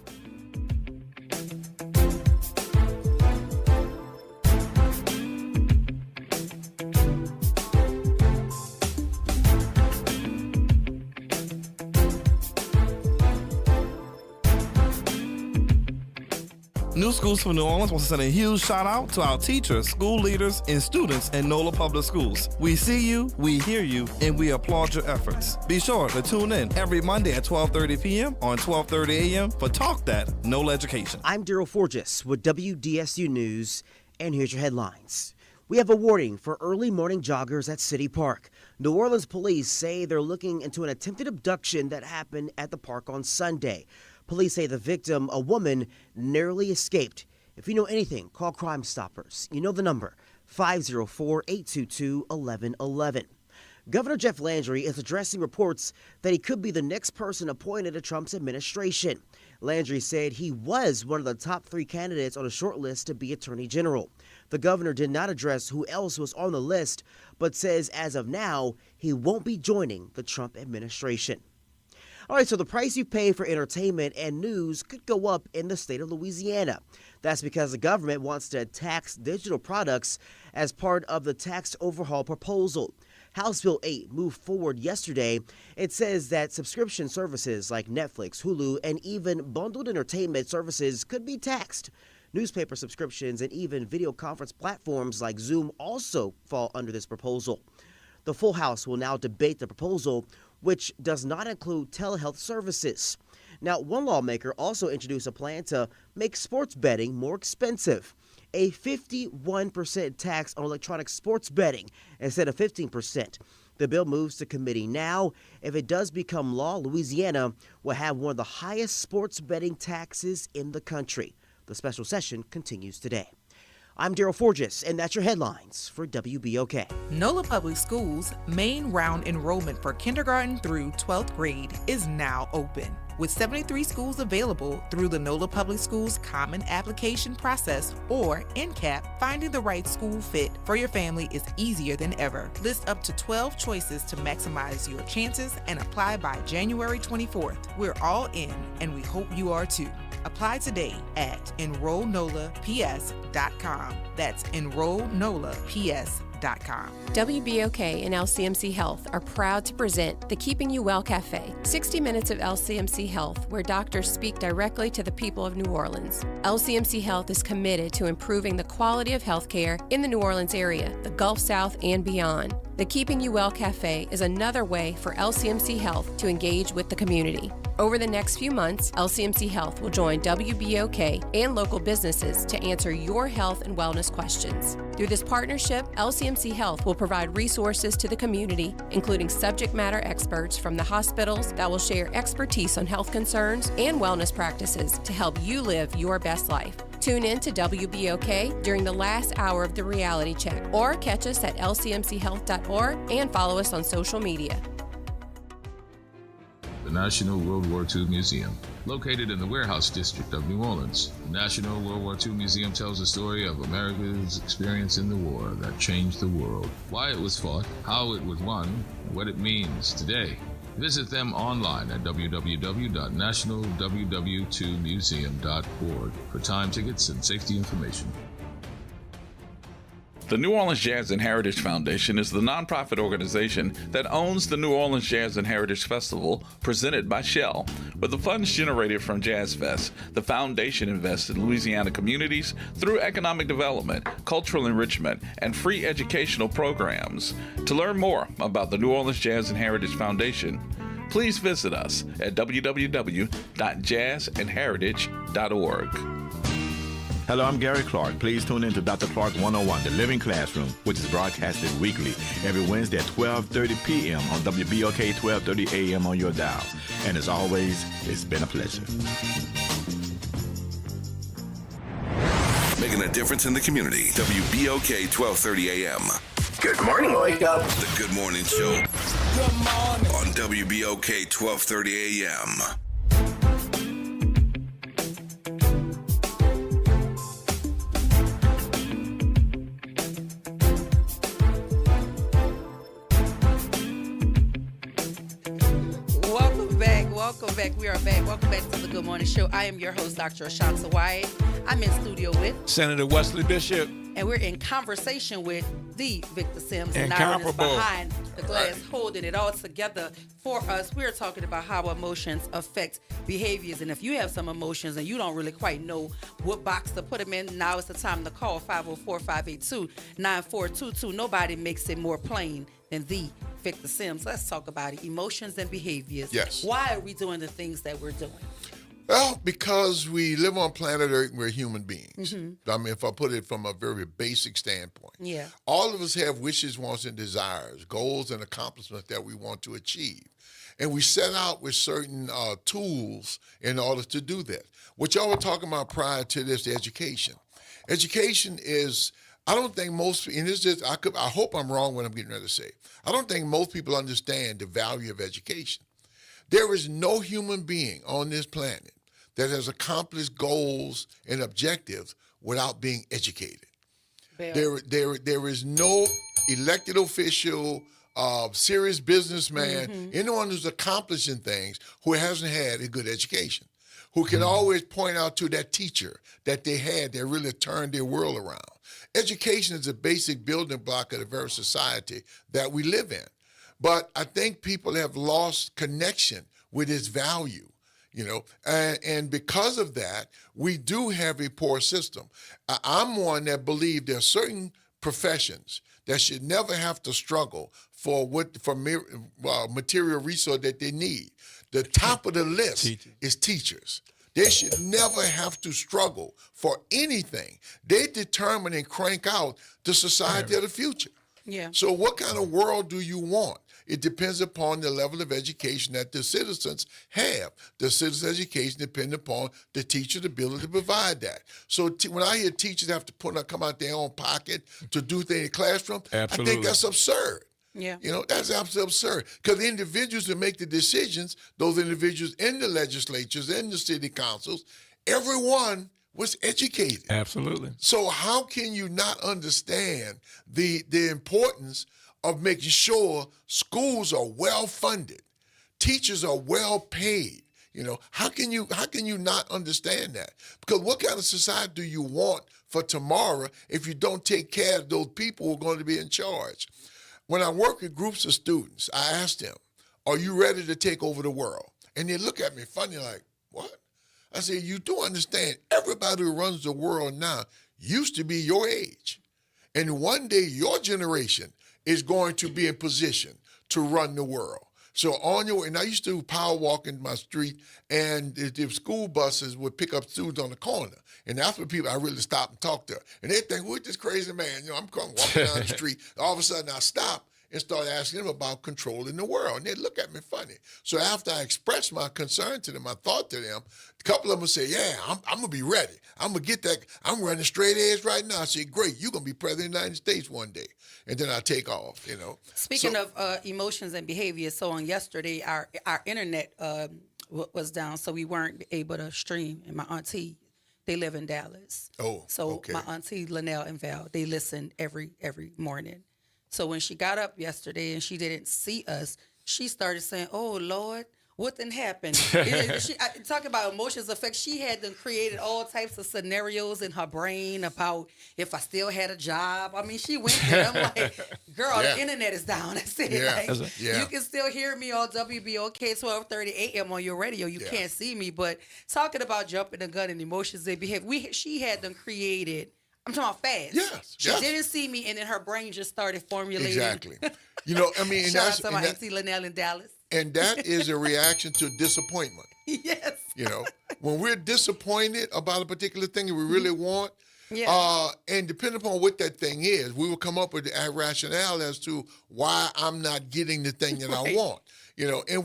New Schools for New Orleans wants to send a huge shout out to our teachers, school leaders, and students in NOLA Public Schools. We see you, we hear you, and we applaud your efforts. Be sure to tune in every Monday at 12:30 p.m. on 12:30 a.m. for Talk That NOLA Education. I'm Daryl Forges with WDSU News, and here's your headlines. We have a warning for early morning joggers at City Park. New Orleans police say they're looking into an attempted abduction that happened at the park on Sunday. Police say the victim, a woman, narrowly escaped. If you know anything, call Crime Stoppers. You know the number, 504-822-1111. Governor Jeff Landry is addressing reports that he could be the next person appointed to Trump's administration. Landry said he was one of the top 3 candidates on a short list to be Attorney General. The governor did not address who else was on the list, but says as of now, he won't be joining the Trump administration. All right, so the price you pay for entertainment and news could go up in the state of Louisiana. That's because the government wants to tax digital products as part of the tax overhaul proposal. House Bill 8 moved forward yesterday. It says that subscription services like Netflix, Hulu, and even bundled entertainment services could be taxed. Newspaper subscriptions and even video conference platforms like Zoom also fall under this proposal. The full House will now debate the proposal, which does not include telehealth services. Now, one lawmaker also introduced a plan to make sports betting more expensive. A 51% tax on electronic sports betting instead of 15%. The bill moves to committee now. If it does become law, Louisiana will have one of the highest sports betting taxes in the country. The special session continues today. I'm Daryl Forges, and that's your headlines for WBOK. NOLA Public Schools' main round enrollment for kindergarten through 12th grade is now open. With 73 schools available through the NOLA Public Schools Common Application Process, or NCAP, finding the right school fit for your family is easier than ever. List up to 12 choices to maximize your chances and apply by January 24th. We're all in, and we hope you are too. Apply today at enrollnolaps.com. That's enrollnolaps.com. WBOK and LCMC Health are proud to present the Keeping You Well Cafe, 60 minutes of LCMC Health, where doctors speak directly to the people of New Orleans. LCMC Health is committed to improving the quality of health care in the New Orleans area, the Gulf South, and beyond. The Keeping You Well Cafe is another way for LCMC Health to engage with the community. Over the next few months, LCMC Health will join WBOK and local businesses to answer your health and wellness questions. Through this partnership, LCMC Health will provide resources to the community, including subject matter experts from the hospitals that will share expertise on health concerns and wellness practices to help you live your best life. Tune in to WBOK during the last hour of the reality check, or catch us at lcmchealth.org and follow us on social media. The National World War II Museum. Located in the Warehouse District of New Orleans, the National World War II Museum tells the story of America's experience in the war that changed the world, why it was fought, how it was won, and what it means today. Visit them online at www.nationalww2museum.org for time tickets and safety information. The New Orleans Jazz and Heritage Foundation is the nonprofit organization that owns the New Orleans Jazz and Heritage Festival presented by Shell. With the funds generated from Jazz Fest, the foundation invests in Louisiana communities through economic development, cultural enrichment, and free educational programs. To learn more about the New Orleans Jazz and Heritage Foundation, please visit us at www.jazzandheritage.org. Hello, I'm Gary Clark. Please tune in to Dr. Clark 101, The Living Classroom, which is broadcasted weekly every Wednesday at 12:30 p.m. on WBOK 12:30 a.m. on your dial. And as always, it's been a pleasure. Making a difference in the community. WBOK 12:30 a.m. Good morning, Wake Up. The Good Morning Show. Good morning. On WBOK 12:30 a.m. Welcome back. We are back. Welcome back to the Good Morning Show. I am your host, Dr. Ashanta Wyatt. I'm in studio with Senator Wesley Bishop. And we're in conversation with the Victor Sims. And Nyron is behind the glass, holding it all together for us. We're talking about how emotions affect behaviors. And if you have some emotions and you don't really quite know what box to put them in, now is the time to call 504-582-9422. Nobody makes it more plain than the Victor Sims. Let's talk about it. Emotions and behaviors. Yes. Why are we doing the things that we're doing? Well, because we live on planet Earth and we're human beings. Mm-hmm. I mean, if I put it from a very basic standpoint. Yeah. All of us have wishes, wants, and desires, goals and accomplishments that we want to achieve. And we set out with certain tools in order to do that. What y'all were talking about prior to this, education. Education is, I don't think most, and it's just, I hope I'm wrong when I'm getting ready to say. I don't think most people understand the value of education. There is no human being on this planet that has accomplished goals and objectives without being educated. There is no elected official, serious businessman, anyone who's accomplishing things who hasn't had a good education, who can always point out to that teacher that they had that really turned their world around. Education is a basic building block of the very society that we live in. But I think people have lost connection with its value, you know, and because of that, we do have a poor system. I'm one that believes there are certain professions that should never have to struggle for material resource that they need. The top of the list is teachers. They should never have to struggle for anything. They determine and crank out the society of the future. Yeah. So what kind of world do you want? It depends upon the level of education that the citizens have. The citizens' education depends upon the teacher's ability to provide that. So when I hear teachers have to come out their own pocket to do things in the classroom, Absolutely. I think that's absurd. Yeah. You know, that's absolutely absurd. Because the individuals that make the decisions, those individuals in the legislatures, in the city councils, everyone was educated. Absolutely. So how can you not understand the importance of making sure schools are well funded, teachers are well paid? You know, how can you not understand that? Because what kind of society do you want for tomorrow if you don't take care of those people who are going to be in charge? When I work with groups of students, I ask them, are you ready to take over the world? And they look at me funny like, what? I say, you do understand, everybody who runs the world now used to be your age. And one day your generation is going to be in position to run the world. So on your way, and I used to power walk in my street, and the school buses would pick up students on the corner. And that's what people I really stop and talk to. And they think, who's this crazy man? I'm walking down the street. All of a sudden I stop and start asking them about controlling the world. And they look at me funny. So after I expressed my concern to them, I thought to them, a couple of them would say, yeah, I'm going to be ready. I'm going to get that. I'm running straight edge right now. I say, great, you're going to be president of the United States one day. And then I take off, Speaking of emotions and behavior, so on yesterday, our internet was down, so we weren't able to stream. And my auntie, they live in Dallas. Oh, so okay. My auntie, Linnell and Val, they listen every morning. So when she got up yesterday and she didn't see us, she started saying, oh, Lord, what then happened? Talking about emotions effect, she had them created all types of scenarios in her brain about if I still had a job. I mean, she went there. I'm like, girl, the internet is down. I said, you can still hear me on WBOK 1230 AM on your radio. You can't see me, but talking about jumping the gun and emotions and behavior, she had them created. I'm talking about fast. Yes. She didn't see me, and then her brain just started formulating. Exactly. And shout out to my auntie Linnell in Dallas. And that is a reaction to disappointment. Yes. When we're disappointed about a particular thing that we really want, and depending upon what that thing is, we will come up with a rationale as to why I'm not getting the thing that I want. And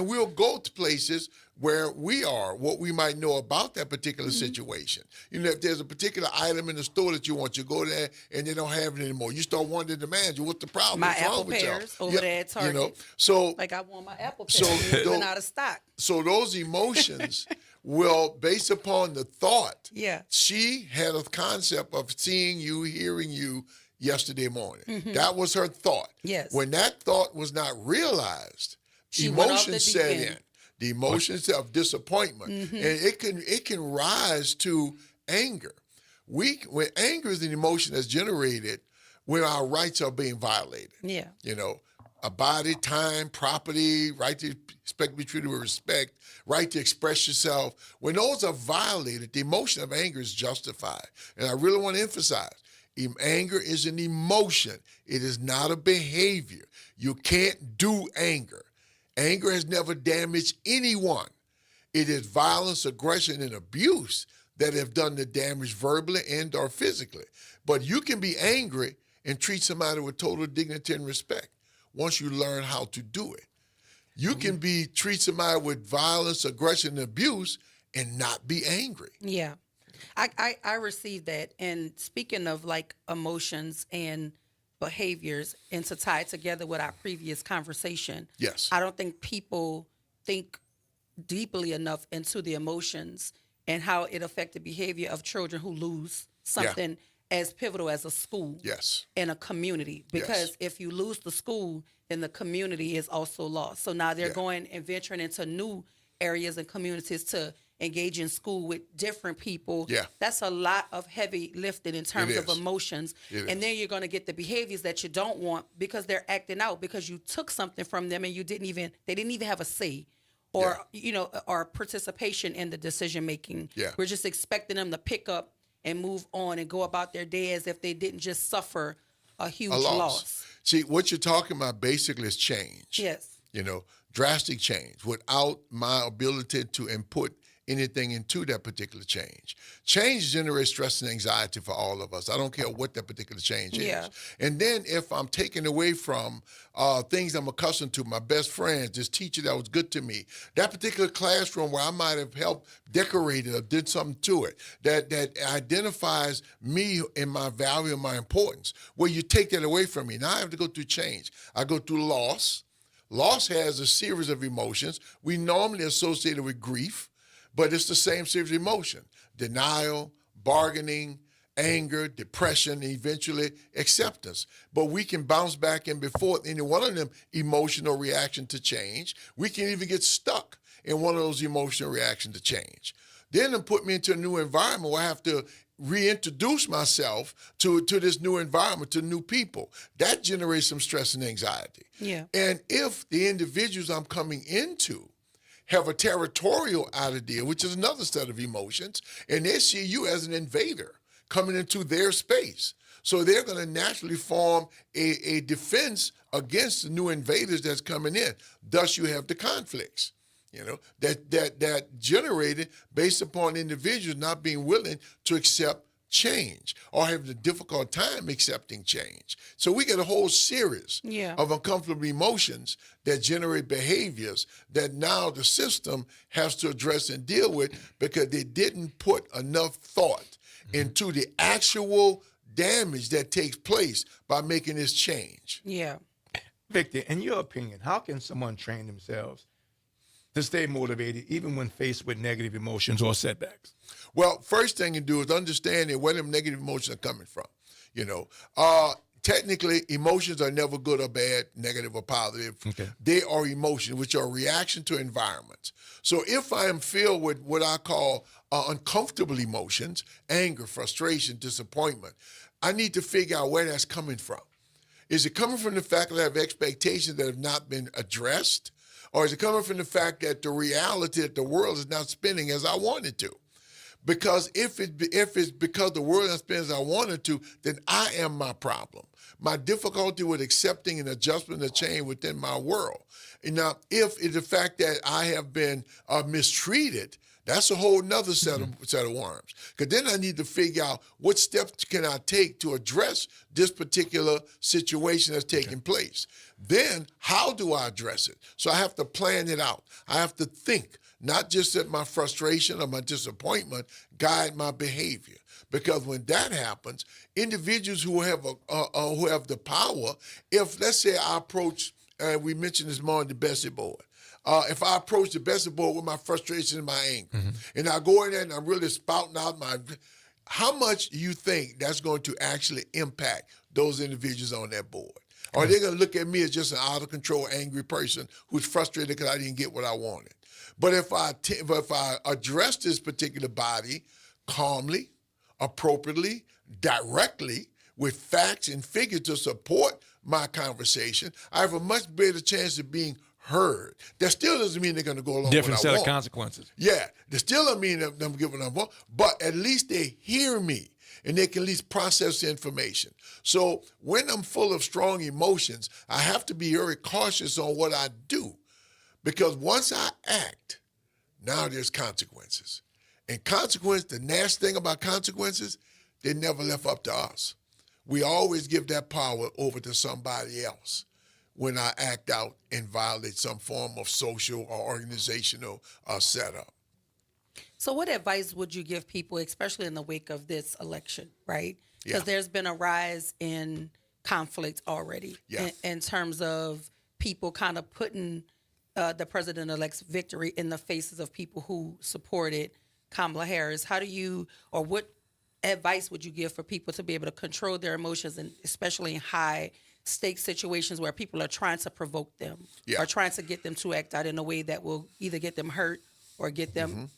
we'll go to places where we are, what we might know about that particular situation. If there's a particular item in the store that you want, you go there and they don't have it anymore. You start wanting to demand, what's the problem? My What's apple wrong with y'all? pears over there at Target. Like I want my apple pears. They went out of stock. So those emotions will, based upon the thought, she had a concept of seeing you, hearing you yesterday morning. That was her thought. Yes. When that thought was not realized, emotions set in. The emotions of disappointment, and it can rise to anger. When anger is an emotion that's generated when our rights are being violated. Yeah. A body, time, property, right to expect to be treated with respect, right to express yourself. When those are violated, the emotion of anger is justified. And I really want to emphasize, anger is an emotion. It is not a behavior. You can't do anger. Anger has never damaged anyone. It is violence, aggression, and abuse that have done the damage verbally and or physically. But you can be angry and treat somebody with total dignity and respect once you learn how to do it. You can treat somebody with violence, aggression, and abuse and not be angry. Yeah. I received that. And speaking of like emotions and behaviors, and to tie it together with our previous conversation. Yes. I don't think people think deeply enough into the emotions and how it affected behavior of children who lose something as pivotal as a school and a community. Because if you lose the school, then the community is also lost. So now they're going and venturing into new areas and communities to engage in school with different people. Yeah. That's a lot of heavy lifting in terms of emotions. And then you're going to get the behaviors that you don't want because they're acting out because you took something from them and they didn't even have a say or, or participation in the decision making. Yeah. We're just expecting them to pick up and move on and go about their day as if they didn't just suffer a huge loss. See, what you're talking about basically is change. Yes. Drastic change without my ability to input anything into that particular change. Change generates stress and anxiety for all of us. I don't care what that particular change is. And then if I'm taken away from things I'm accustomed to, my best friends, this teacher that was good to me, that particular classroom where I might have helped decorate it or did something to it, that identifies me and my value and my importance, well, you take that away from me. Now I have to go through change. I go through loss. Loss has a series of emotions. We normally associate it with grief, but it's the same series of emotion: denial, bargaining, anger, depression, and eventually acceptance. But we can bounce back, and before any one of them emotional reaction to change, we can even get stuck in one of those emotional reactions to change. Then it put me into a new environment where I have to reintroduce myself to this new environment, to new people. That generates some stress and anxiety. Yeah. And if the individuals I'm coming into have a territorial idea, which is another set of emotions, and they see you as an invader coming into their space. So they're going to naturally form a defense against the new invaders that's coming in. Thus, you have the conflicts, that generated based upon individuals not being willing to accept change or having a difficult time accepting change. So we get a whole series of uncomfortable emotions that generate behaviors that now the system has to address and deal with because they didn't put enough thought into the actual damage that takes place by making this change. Yeah. Victor, in your opinion, how can someone train themselves to stay motivated even when faced with negative emotions or setbacks? Well, first thing you do is understanding where them negative emotions are coming from. Technically, emotions are never good or bad, negative or positive. Okay. They are emotions, which are a reaction to environments. So if I am filled with what I call uncomfortable emotions, anger, frustration, disappointment, I need to figure out where that's coming from. Is it coming from the fact that I have expectations that have not been addressed? Or is it coming from the fact that the reality that the world is not spinning as I want it to? Because if it's because the world is not spinning as I want it to, then I am my problem. My difficulty with accepting an adjustment and a change within my world. And now, if it's the fact that I have been mistreated, that's a whole nother set of worms. Because then I need to figure out what steps can I take to address this particular situation that's taking place. Then how do I address it? So I have to plan it out. I have to think, not just let my frustration or my disappointment guide my behavior. Because when that happens, individuals who have the power, if let's say I approach, we mentioned this morning, the Bessie board. If I approach the Bessie board with my frustration and my anger, and I go in there and I'm really spouting out how much do you think that's going to actually impact those individuals on that board? Or are they going to look at me as just an out of control, angry person who's frustrated because I didn't get what I wanted? But if I address this particular body calmly, appropriately, directly, with facts and figures to support my conversation, I have a much better chance of being heard. That still doesn't mean they're going to go along Different with set what I of want. consequences. Yeah, that still doesn't mean them giving them what, but at least they hear me and they can at least process the information. So when I'm full of strong emotions, I have to be very cautious on what I do, because once I act, now there's consequences. And the nasty thing about consequences, they never left up to us. We always give that power over to somebody else when I act out and violate some form of social or organizational setup. So what advice would you give people, especially in the wake of this election, right? Because there's been a rise in conflict already in terms of people kind of putting the president-elect's victory in the faces of people who supported Kamala Harris. What advice would you give for people to be able to control their emotions, and especially in high stakes situations where people are trying to provoke them or trying to get them to act out in a way that will either get them hurt or get them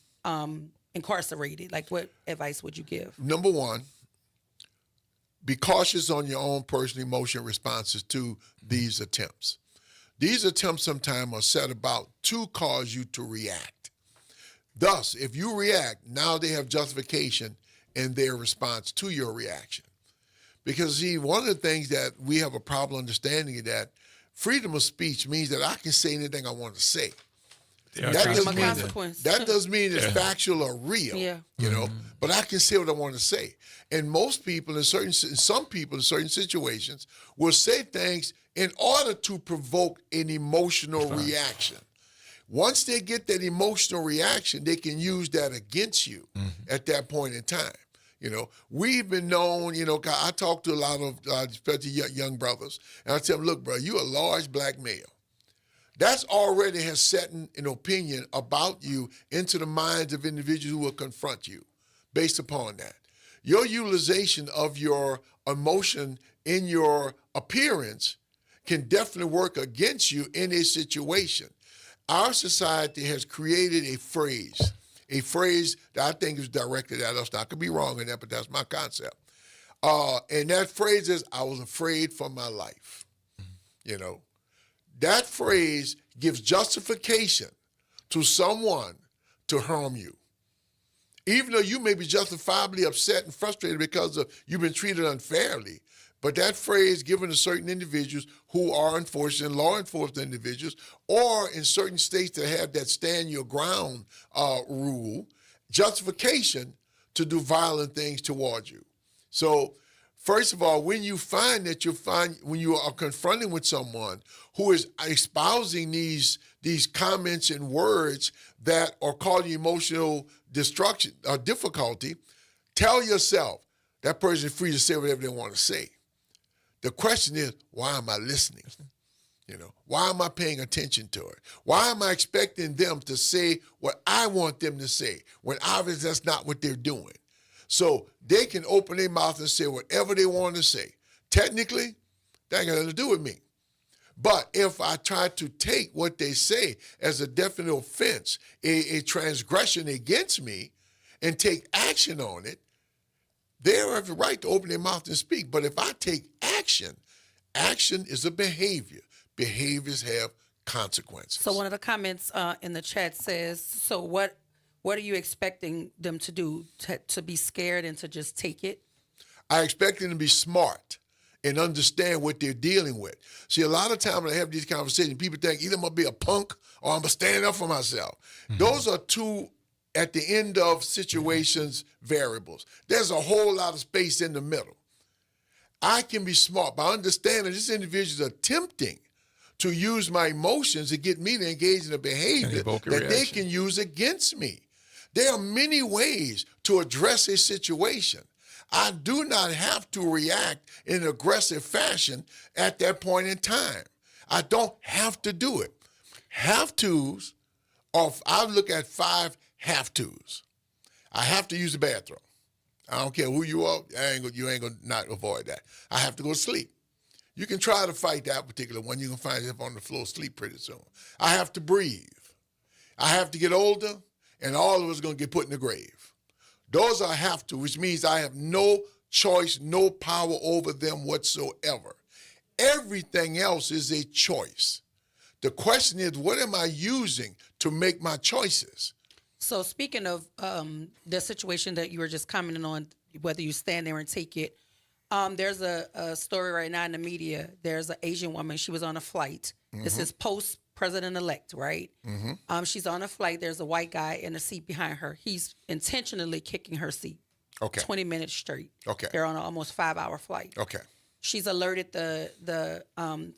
incarcerated? Like, what advice would you give? Number one, be cautious on your own personal emotion responses to these attempts. These attempts sometimes are set about to cause you to react. Thus, if you react, now they have justification in their response to your reaction. Because, see, one of the things that we have a problem understanding is that freedom of speech means that I can say anything I want to say. That doesn't mean it's factual or real, but I can say what I want to say. And most people some people in certain situations will say things in order to provoke an emotional reaction. Once they get that emotional reaction, they can use that against you at that point in time. We've been known, I talk to a lot of especially young brothers, and I tell them, look, bro, you're a large black male. That's already has set an opinion about you into the minds of individuals who will confront you based upon that. Your utilization of your emotion in your appearance can definitely work against you in a situation. Our society has created a phrase that I think is directed at us. Now, I could be wrong in that, but that's my concept. And that phrase is, I was afraid for my life. That phrase gives justification to someone to harm you. Even though you may be justifiably upset and frustrated because you've been treated unfairly, but that phrase given to certain individuals who are unfortunate law enforcement individuals, or in certain states that have that stand your ground rule, justification to do violent things towards you. So, first of all, when you find that when you are confronting with someone who is espousing these comments and words that are causing emotional destruction or difficulty, tell yourself that person is free to say whatever they want to say. The question is, why am I listening? Why am I paying attention to it? Why am I expecting them to say what I want them to say when obviously that's not what they're doing? So they can open their mouth and say whatever they want to say. Technically, that ain't got nothing to do with me. But if I try to take what they say as a definite offense, a transgression against me, and take action on it, they have the right to open their mouth and speak. But if I take action is a behavior. Behaviors have consequences. So one of the comments in the chat says, so what are you expecting them to do? To be scared and to just take it? I expect them to be smart and understand what they're dealing with. See, a lot of times when I have these conversations, people think either I'm going to be a punk or I'm going to stand up for myself. Mm-hmm. Those are two, at the end of situations, variables. There's a whole lot of space in the middle. I can be smart by understanding this individual is attempting to use my emotions to get me to engage in a behavior that they can use against me. There are many ways to address a situation. I do not have to react in an aggressive fashion at that point in time. I don't have to do it. Have-tos, I look at 5 have-tos. I have to use the bathroom. I don't care who you are, you ain't gonna not avoid that. I have to go to sleep. You can try to fight that particular one. You can find yourself on the floor asleep pretty soon. I have to breathe. I have to get older, and all of us are going to get put in the grave. Those I have to, which means I have no choice, no power over them whatsoever. Everything else is a choice. The question is, what am I using to make my choices? So speaking of the situation that you were just commenting on, whether you stand there and take it, there's a story right now in the media. There's an Asian woman. She was on a flight. Mm-hmm. This is post-president-elect, right? Mm-hmm. She's on a flight. There's a white guy in the seat behind her. He's intentionally kicking her seat. Okay. 20 minutes straight. Okay. They're on an almost 5-hour flight. Okay. She's alerted the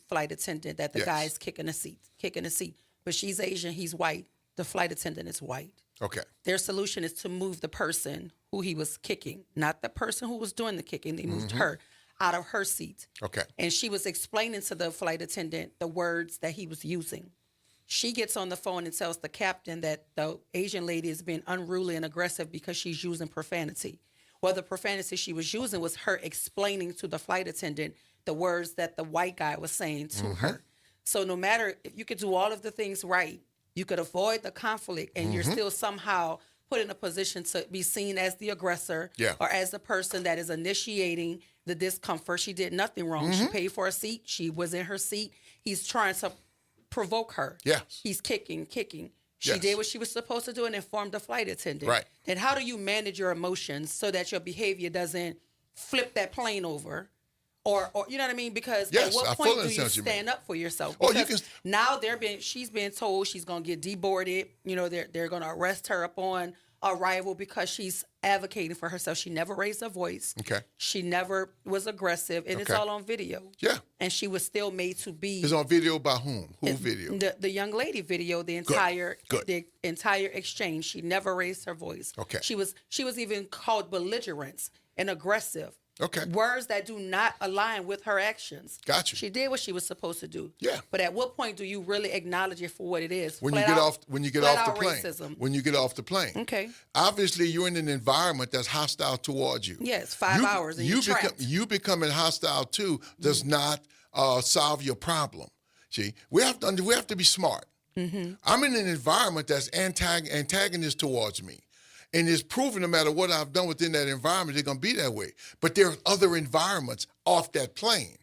flight attendant that the guy is kicking the seat. But she's Asian. He's white. The flight attendant is white. Okay. Their solution is to move the person who he was kicking, not the person who was doing the kicking. They moved her out of her seat. Okay. And she was explaining to the flight attendant the words that he was using. She gets on the phone and tells the captain that the Asian lady is being unruly and aggressive because she's using profanity. Well, the profanity she was using was her explaining to the flight attendant the words that the white guy was saying to her. So no matter if you could do all of the things right, you could avoid the conflict, and you're still somehow put in a position to be seen as the aggressor or as the person that is initiating the discomfort. She did nothing wrong. She paid for a seat. She was in her seat. He's trying to provoke her. Yes. He's kicking. She did what she was supposed to do and informed the flight attendant. Right. Then how do you manage your emotions so that your behavior doesn't flip that plane over? Or you know what I mean? Because at what point do you stand up for yourself? Because now she's being told she's gonna get deboarded. You know, they're gonna arrest her upon arrival because she's advocating for herself. She never raised her voice. Okay. She never was aggressive, and it's all on video. Yeah. And she was still made to be. It's on video by whom? Who video? The young lady video. The entire exchange. She never raised her voice. Okay. She was even called belligerent and aggressive. Okay. Words that do not align with her actions. Gotcha. She did what she was supposed to do. Yeah. But at what point do you really acknowledge it for what it is? When you get off the plane. Racism. When you get off the plane. Okay. Obviously, you're in an environment that's hostile towards you. Yes, 5 hours and you're trapped. You becoming hostile too does not solve your problem. See, we have to be smart. I'm in an environment that's antagonist towards me. And it's proven no matter what I've done within that environment, they're going to be that way. But there are other environments off that plane.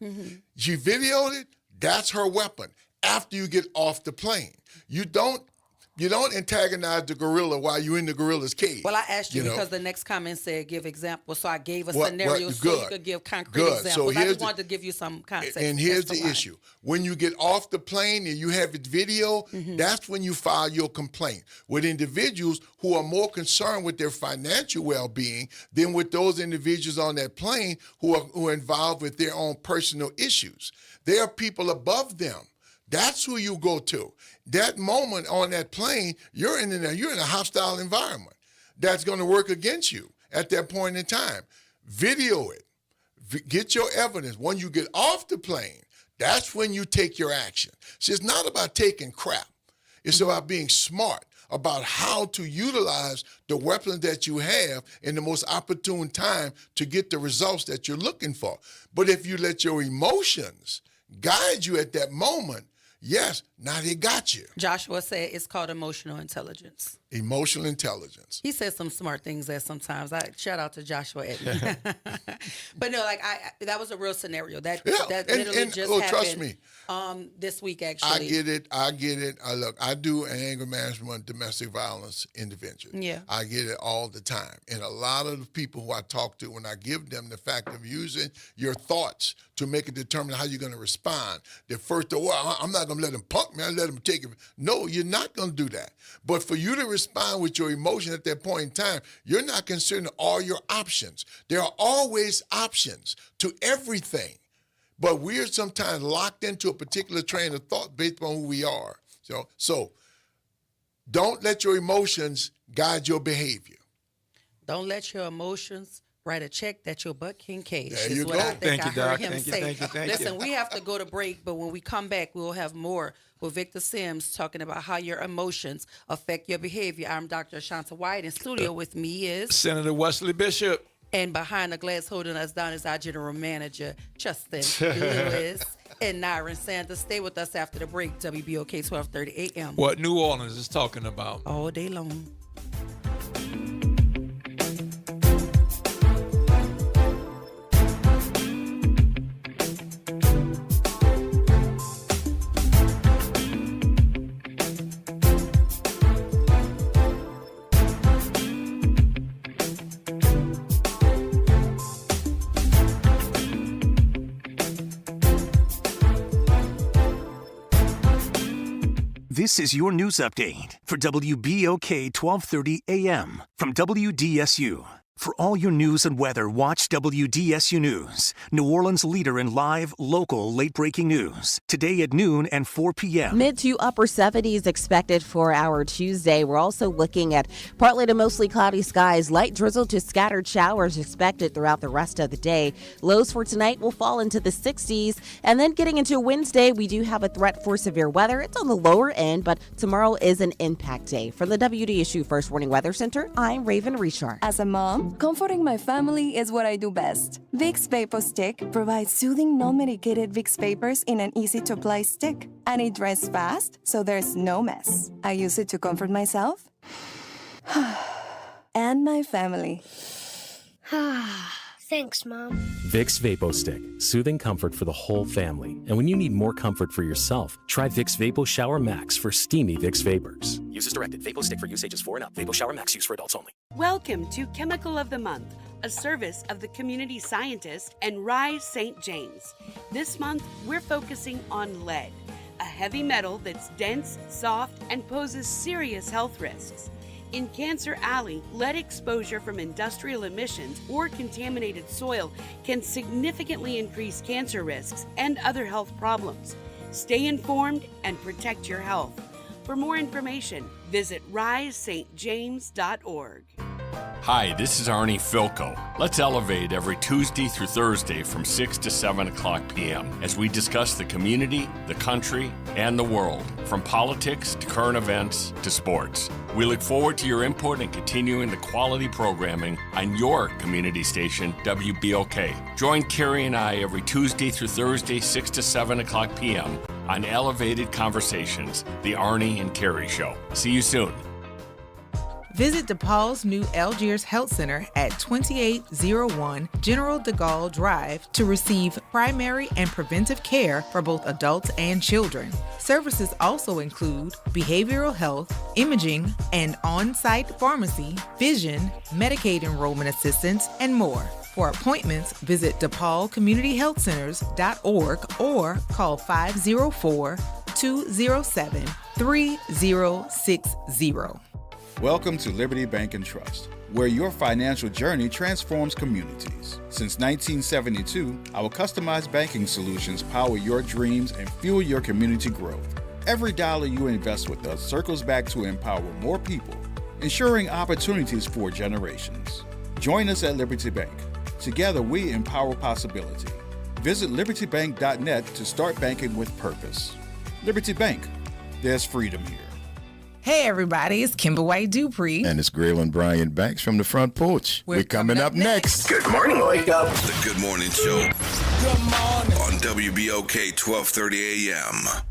She videoed it, that's her weapon. After you get off the plane, you don't You don't antagonize the gorilla while you're in the gorilla's cage. Well, I asked you know? because the next comment said give examples, so I gave a What- scenario what- so good. you could give concrete Good. examples. So I here's just the- wanted to give you some context. And here's as to the why. issue. When you get off the plane and you have it video, Mm-hmm. that's when you file your complaint with individuals who are more concerned with their financial well-being than with those individuals on that plane who are involved with their own personal issues. There are people above them. That's who you go to. That moment on that plane, you're in a hostile environment that's going to work against you at that point in time. Video it. Get your evidence. When you get off the plane, that's when you take your action. See, it's not about taking crap. It's about being smart about how to utilize the weapons that you have in the most opportune time to get the results that you're looking for. But if you let your emotions guide you at that moment, yes, now they got you. Joshua said it's called emotional intelligence. Emotional intelligence. He said some smart things there sometimes. I shout out to Joshua Edmond. But no, like that was a real scenario. That literally just happened. Trust me. This week actually. I get it. Look, I do an anger management, domestic violence intervention. Yeah. I get it all the time. And a lot of the people who I talk to, when I give them the fact of using your thoughts to make it determine how you're going to respond, the first, well, I'm not going to let them punk me. I let them take it. No, you're not going to do that. But for you to respond with your emotion at that point in time, you're not considering all your options. There are always options to everything. But we're sometimes locked into a particular train of thought based on who we are. So don't let your emotions guide your behavior. Don't let your emotions write a check that your butt can cash. There is you what go. I think Thank you, I heard Doc. him Thank you, say. thank you, thank Listen, you. we have to go to break, but when we come back, we'll have more with Victor Sims talking about how your emotions affect your behavior. I'm Dr. Ashanta White. In studio with me is Senator Wesley Bishop. And behind the glass holding us down is our general manager, Justin Lewis and Nyron Sanders. Stay with us after the break, WBOK 1230 a.m. What New Orleans is talking about. All day long. This is your news update for WBOK 1230 AM from WDSU. For all your news and weather, watch WDSU News, New Orleans' leader in live, local, late-breaking news. Today at noon and 4 p.m. Mid to upper 70s expected for our Tuesday. We're also looking at partly to mostly cloudy skies, light drizzle to scattered showers expected throughout the rest of the day. Lows for tonight will fall into the 60s. And then getting into Wednesday, we do have a threat for severe weather. It's on the lower end, but tomorrow is an impact day. From the WDSU First Warning Weather Center, I'm Raven Richard. As a mom, comforting my family is what I do best. Vicks Vapor Stick provides soothing, non-medicated Vicks Vapors in an easy-to-apply stick, and it dries fast, so there's no mess. I use it to comfort myself and my family. Thanks, Mom. Vicks Vapo Stick, soothing comfort for the whole family. And when you need more comfort for yourself, try Vicks Vapo Shower Max for steamy Vicks Vapors. Use as directed. Vapo Stick for use ages 4 and up. Vapo Shower Max use for adults only. Welcome to Chemical of the Month, a service of the community scientist and Rise St. James. This month, we're focusing on lead, a heavy metal that's dense, soft, and poses serious health risks. In Cancer Alley, lead exposure from industrial emissions or contaminated soil can significantly increase cancer risks and other health problems. Stay informed and protect your health. For more information, visit risestjames.org. Hi, this is Arnie Filko. Let's elevate every Tuesday through Thursday from 6 to 7 o'clock p.m. as we discuss the community, the country, and the world, from politics to current events to sports. We look forward to your input and continuing the quality programming on your community station, WBOK. Join Carrie and I every Tuesday through Thursday, 6 to 7 o'clock p.m. on Elevated Conversations, the Arnie and Carrie Show. See you soon. Visit DePaul's new Algiers Health Center at 2801 General de Gaulle Drive to receive primary and preventive care for both adults and children. Services also include behavioral health, imaging, and on-site pharmacy, vision, Medicaid enrollment assistance, and more. For appointments, visit DePaulCommunityHealthCenters.org or call 504-207-3060. Welcome to Liberty Bank and Trust, where your financial journey transforms communities. Since 1972, our customized banking solutions power your dreams and fuel your community growth. Every dollar you invest with us circles back to empower more people, ensuring opportunities for generations. Join us at Liberty Bank. Together, we empower possibility. Visit libertybank.net to start banking with purpose. Liberty Bank, there's freedom here. Hey everybody, it's Kimber White Dupree. And it's Graylin Bryant Banks from the front porch. We're coming up next. Good morning, Wake Up. The Good Morning Show. Good morning. On WBOK 1230 AM.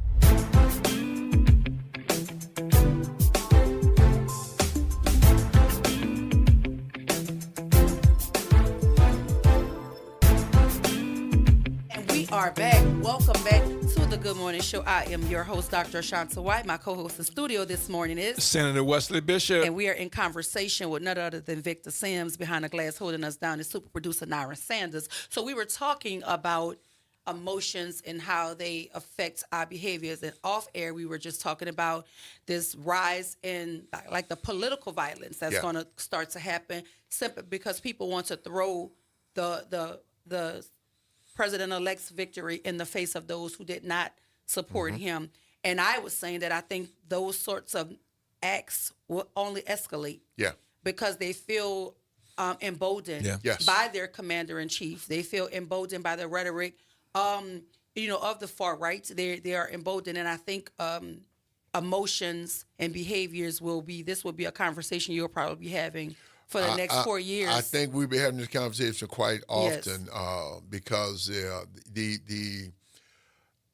Are back. Welcome back to the Good Morning Show. I am your host, Dr. Ashanta White. My co-host in studio this morning is Senator Wesley Bishop. And we are in conversation with none other than Victor Sims. Behind the glass holding us down is super producer Nyra Sanders. So we were talking about emotions and how they affect our behaviors. And off air, we were just talking about this rise in like the political violence that's going to start to happen simply because people want to throw the President-elect's victory in the face of those who did not support him. And I was saying that I think those sorts of acts will only escalate because they feel emboldened by their commander-in-chief. They feel emboldened by the rhetoric, of the far right. They are emboldened. And I think emotions and behaviors will be a conversation you'll probably be having for the next 4 years. I think we'll be having this conversation quite often because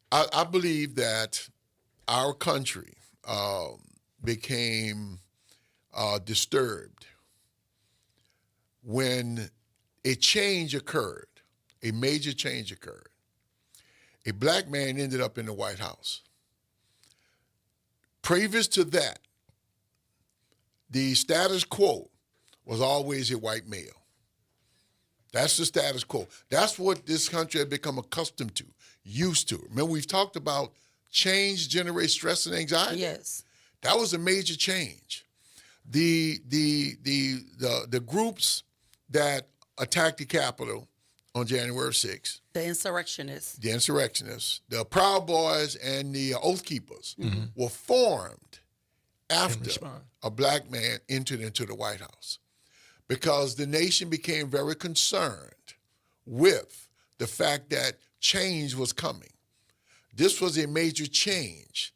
I believe that our country became disturbed when a change occurred, a major change occurred. A black man ended up in the White House. Previous to that, the status quo was always a white male. That's the status quo. That's what this country had become accustomed to, used to. Remember, we've talked about change generates stress and anxiety? Yes. That was a major change. The groups that attacked the Capitol on January 6th. The insurrectionists. The Proud Boys and the Oath Keepers were formed after a black man entered into the White House. Because the nation became very concerned with the fact that change was coming. This was a major change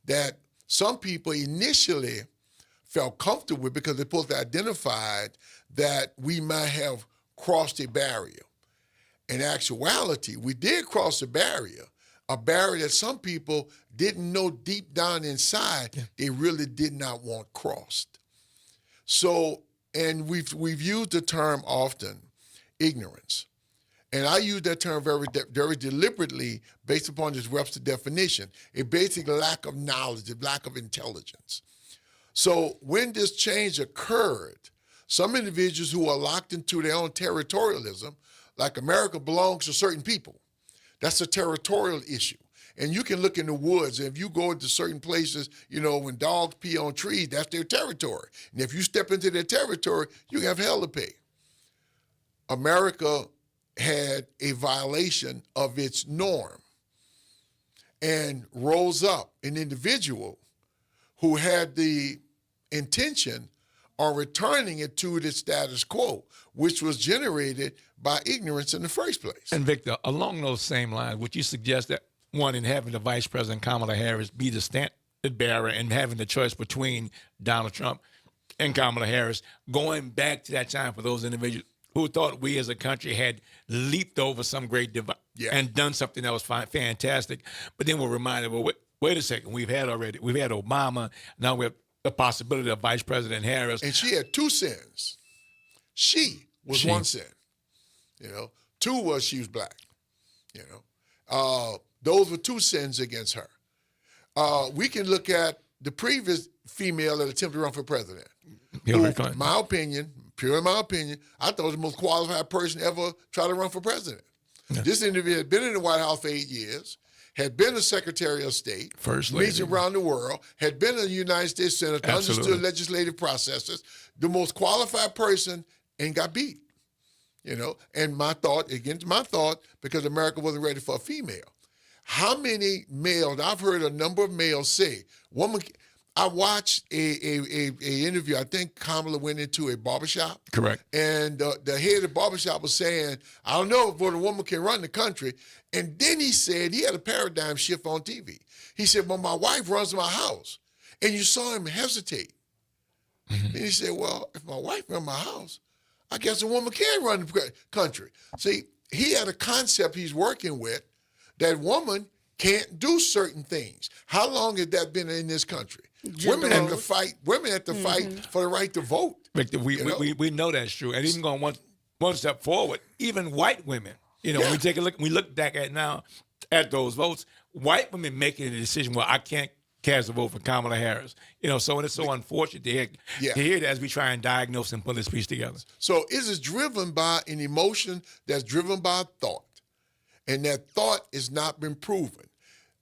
that some people initially felt comfortable with because they both identified that we might have crossed a barrier. In actuality, we did cross a barrier that some people didn't know deep down inside they really did not want crossed. So, and we've used the term often, ignorance. And I use that term very deliberately based upon this Webster definition, a basic lack of knowledge, a lack of intelligence. So when this change occurred, some individuals who are locked into their own territorialism, like America belongs to certain people, that's a territorial issue. And you can look in the woods, and if you go into certain places, when dogs pee on trees, that's their territory. And if you step into their territory, you have hell to pay. America had a violation of its norm and rose up an individual who had the intention on returning it to the status quo, which was generated by ignorance in the first place. And Victor, along those same lines, would you suggest that one, in having the Vice President Kamala Harris be the standard bearer and having the choice between Donald Trump and Kamala Harris, going back to that time for those individuals who thought we as a country had leaped over some great divide and done something that was fantastic, but then we're reminded, well, wait a second, we've had Obama, now we have the possibility of Vice President Harris. And she had 2 sins. She was 1 sin. You know, 2 was she was black. You know, those were 2 sins against her. We can look at the previous female that attempted to run for president. Hillary Clinton. My opinion, purely my opinion, I thought was the most qualified person ever try to run for president. Yeah. This individual had been in the White House for 8 years, had been a Secretary of State, First Lady, meets around the world, had been a United States Senator, understood legislative processes, the most qualified person, and got beat. You know, and my thought, because America wasn't ready for a female. How many males, I've heard a number of males say, I watched a interview, I think Kamala went into a barbershop. Correct. And the head of the barbershop was saying, I don't know if a woman can run the country. And then he said, he had a paradigm shift on TV. He said, well, my wife runs my house. And you saw him hesitate. Mm-hmm. And he said, well, if my wife runs my house, I guess a woman can run the country. See, he had a concept he's working with that woman can't do certain things. How long has that been in this country? Women have to fight. Women have to fight for the right to vote. Victor, we know that's true. And even going one step forward, even white women, you know, when we take a look, we look back at now at those votes, white women making a decision, well, I can't cast a vote for Kamala Harris. You know, so it's so unfortunate to hear that as we try and diagnose and put this piece together. So is it driven by an emotion that's driven by a thought? And that thought has not been proven.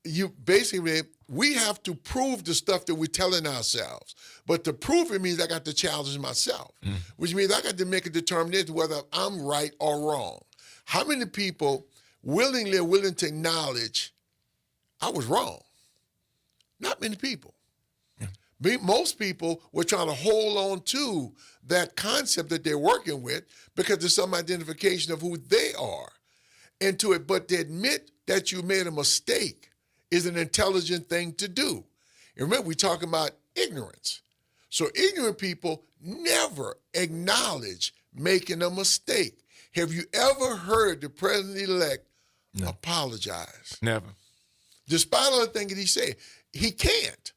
We have to prove the stuff that we're telling ourselves. But to prove it means I got to challenge myself, which means I got to make a determination whether I'm right or wrong. How many people willingly are willing to acknowledge I was wrong? Not many people. Most people were trying to hold on to that concept that they're working with because there's some identification of who they are. But to admit that you made a mistake is an intelligent thing to do. And remember, we're talking about ignorance. So ignorant people never acknowledge making a mistake. Have you ever heard the president-elect apologize? Never. Despite all the things that he said, he can't,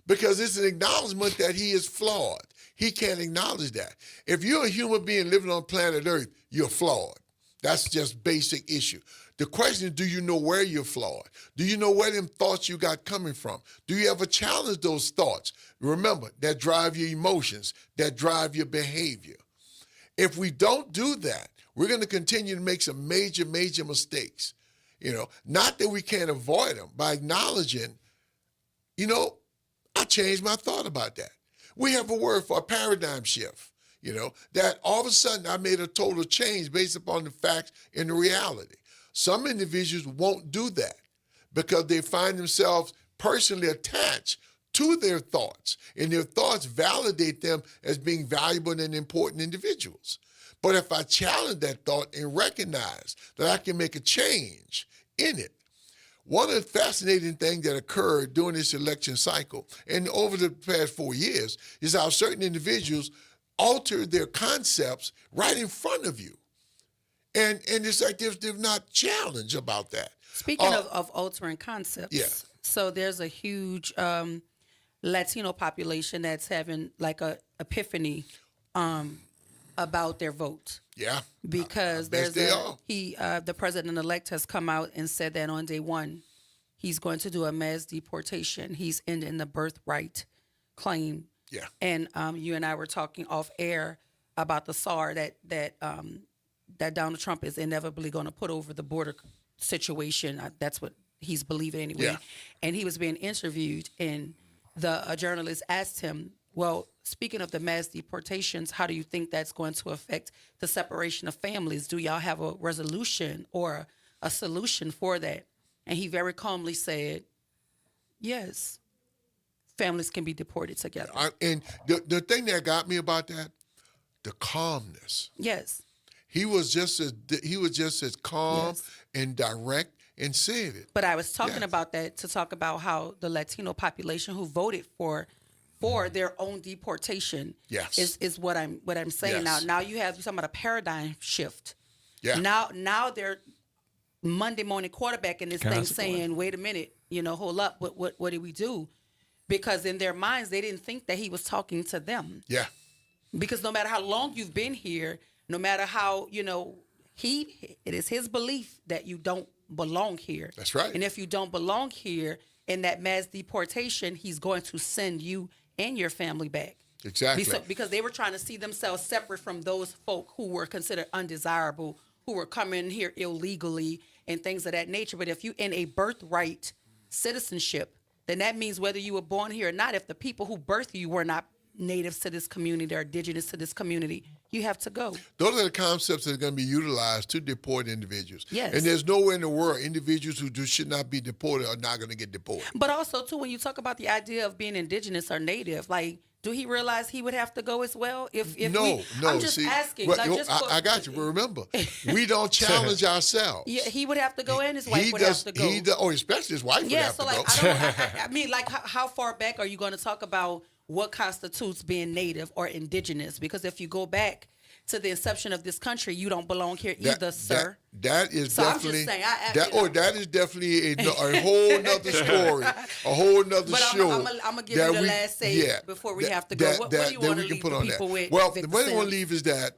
because it's an acknowledgement that he is flawed. He can't acknowledge that. If you're a human being living on planet Earth, you're flawed. That's just basic issue. The question is, do you know where you're flawed? Do you know where them thoughts you got coming from? Do you ever challenge those thoughts? Remember, that drive your emotions, that drive your behavior. If we don't do that, we're going to continue to make some major, major mistakes. You know, not that we can't avoid them, by acknowledging, you know, I changed my thought about that. We have a word for a paradigm shift. You know, that all of a sudden I made a total change based upon the facts and the reality. Some individuals won't do that because they find themselves personally attached to their thoughts, and their thoughts validate them as being valuable and important individuals. But if I challenge that thought and recognize that I can make a change in it, one of the fascinating things that occurred during this election cycle and over the past 4 years is how certain individuals alter their concepts right in front of you. And it's like they're not challenged about that. Speaking of altering concepts, so there's a huge Latino population that's having like a epiphany about their vote. Yeah. Because the president-elect has come out and said that on day one, he's going to do a mass deportation. He's ending the birthright claim. Yeah. And you and I were talking off air about the SAR that Donald Trump is inevitably going to put over the border situation. That's what he's believing anyway. Yeah. And he was being interviewed, and the journalist asked him, well, speaking of the mass deportations, how do you think that's going to affect the separation of families? Do y'all have a resolution or a solution for that? And he very calmly said, yes, families can be deported together. And the thing that got me about that, the calmness. Yes. He was just as calm and direct and said it. But I was talking about that to talk about how the Latino population who voted for their own deportation is what I'm saying. Yes. Now you have some of the paradigm shift. Yeah. Now they're Monday morning quarterbacking this thing saying, wait a minute, hold up, what do we do? because in their minds, they didn't think that he was talking to them. Yeah. Because no matter how long you've been here, no matter how, it is his belief that you don't belong here. That's right. And if you don't belong here in that mass deportation, he's going to send you and your family back. Exactly. Because they were trying to see themselves separate from those folk who were considered undesirable, who were coming here illegally and things of that nature. But if you in a birthright citizenship, then that means whether you were born here or not, if the people who birthed you were not natives to this community or indigenous to this community, you have to go. Those are the concepts that are going to be utilized to deport individuals. Yes. And there's nowhere in the world individuals who should not be deported are not going to get deported. But also, too, when you talk about the idea of being indigenous or native, like, do he realize he would have to go as well? No. I'm just asking. But, I got you. But remember, we don't challenge ourselves. Yeah, he would have to go and his wife would have to go. Especially his wife would have to go. I mean, like, how far back are you going to talk about what constitutes being native or indigenous? Because if you go back to the inception of this country, you don't belong here either, sir. That is so definitely. I'm just saying, that is definitely a whole nother story, a whole nother show. I'm gonna give you the last say before we have to go. What do you want to leave the people with? Well, the way I want to leave is that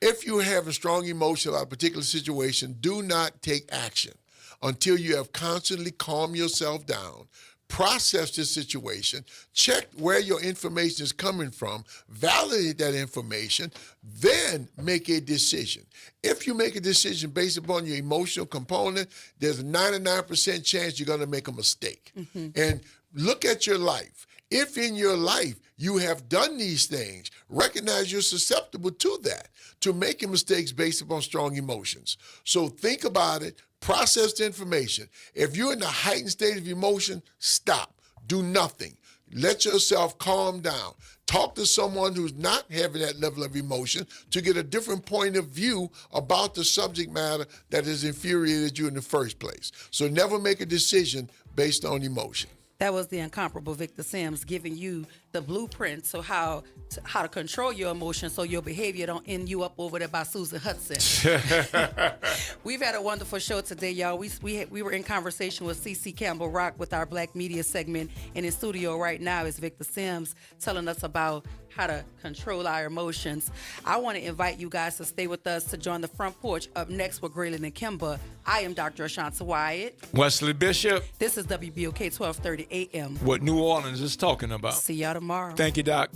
if you have a strong emotion about a particular situation, do not take action until you have constantly calmed yourself down. Process this situation, check where your information is coming from, validate that information, then make a decision. If you make a decision based upon your emotional component, there's a 99% chance you're going to make a mistake. Mm-hmm. And look at your life. If in your life you have done these things, recognize you're susceptible to that, to making mistakes based upon strong emotions. So think about it. Process the information. If you're in a heightened state of emotion, stop. Do nothing. Let yourself calm down. Talk to someone who's not having that level of emotion to get a different point of view about the subject matter that has infuriated you in the first place. So never make a decision based on emotion. That was the incomparable Victor Sims giving you the blueprint so how to control your emotions so your behavior don't end you up over there by Susan Hudson. We've had a wonderful show today, y'all. We were in conversation with CeCe Campbell Rock with our Black Media segment, and in studio right now is Victor Sims telling us about how to control our emotions. I want to invite you guys to stay with us to join the front porch. Up next with Graylin and Kimba. I am Dr. Ashanta Wyatt. Wesley Bishop. This is WBOK 1230 AM. What New Orleans is talking about. See y'all tomorrow. Thank you, Doc.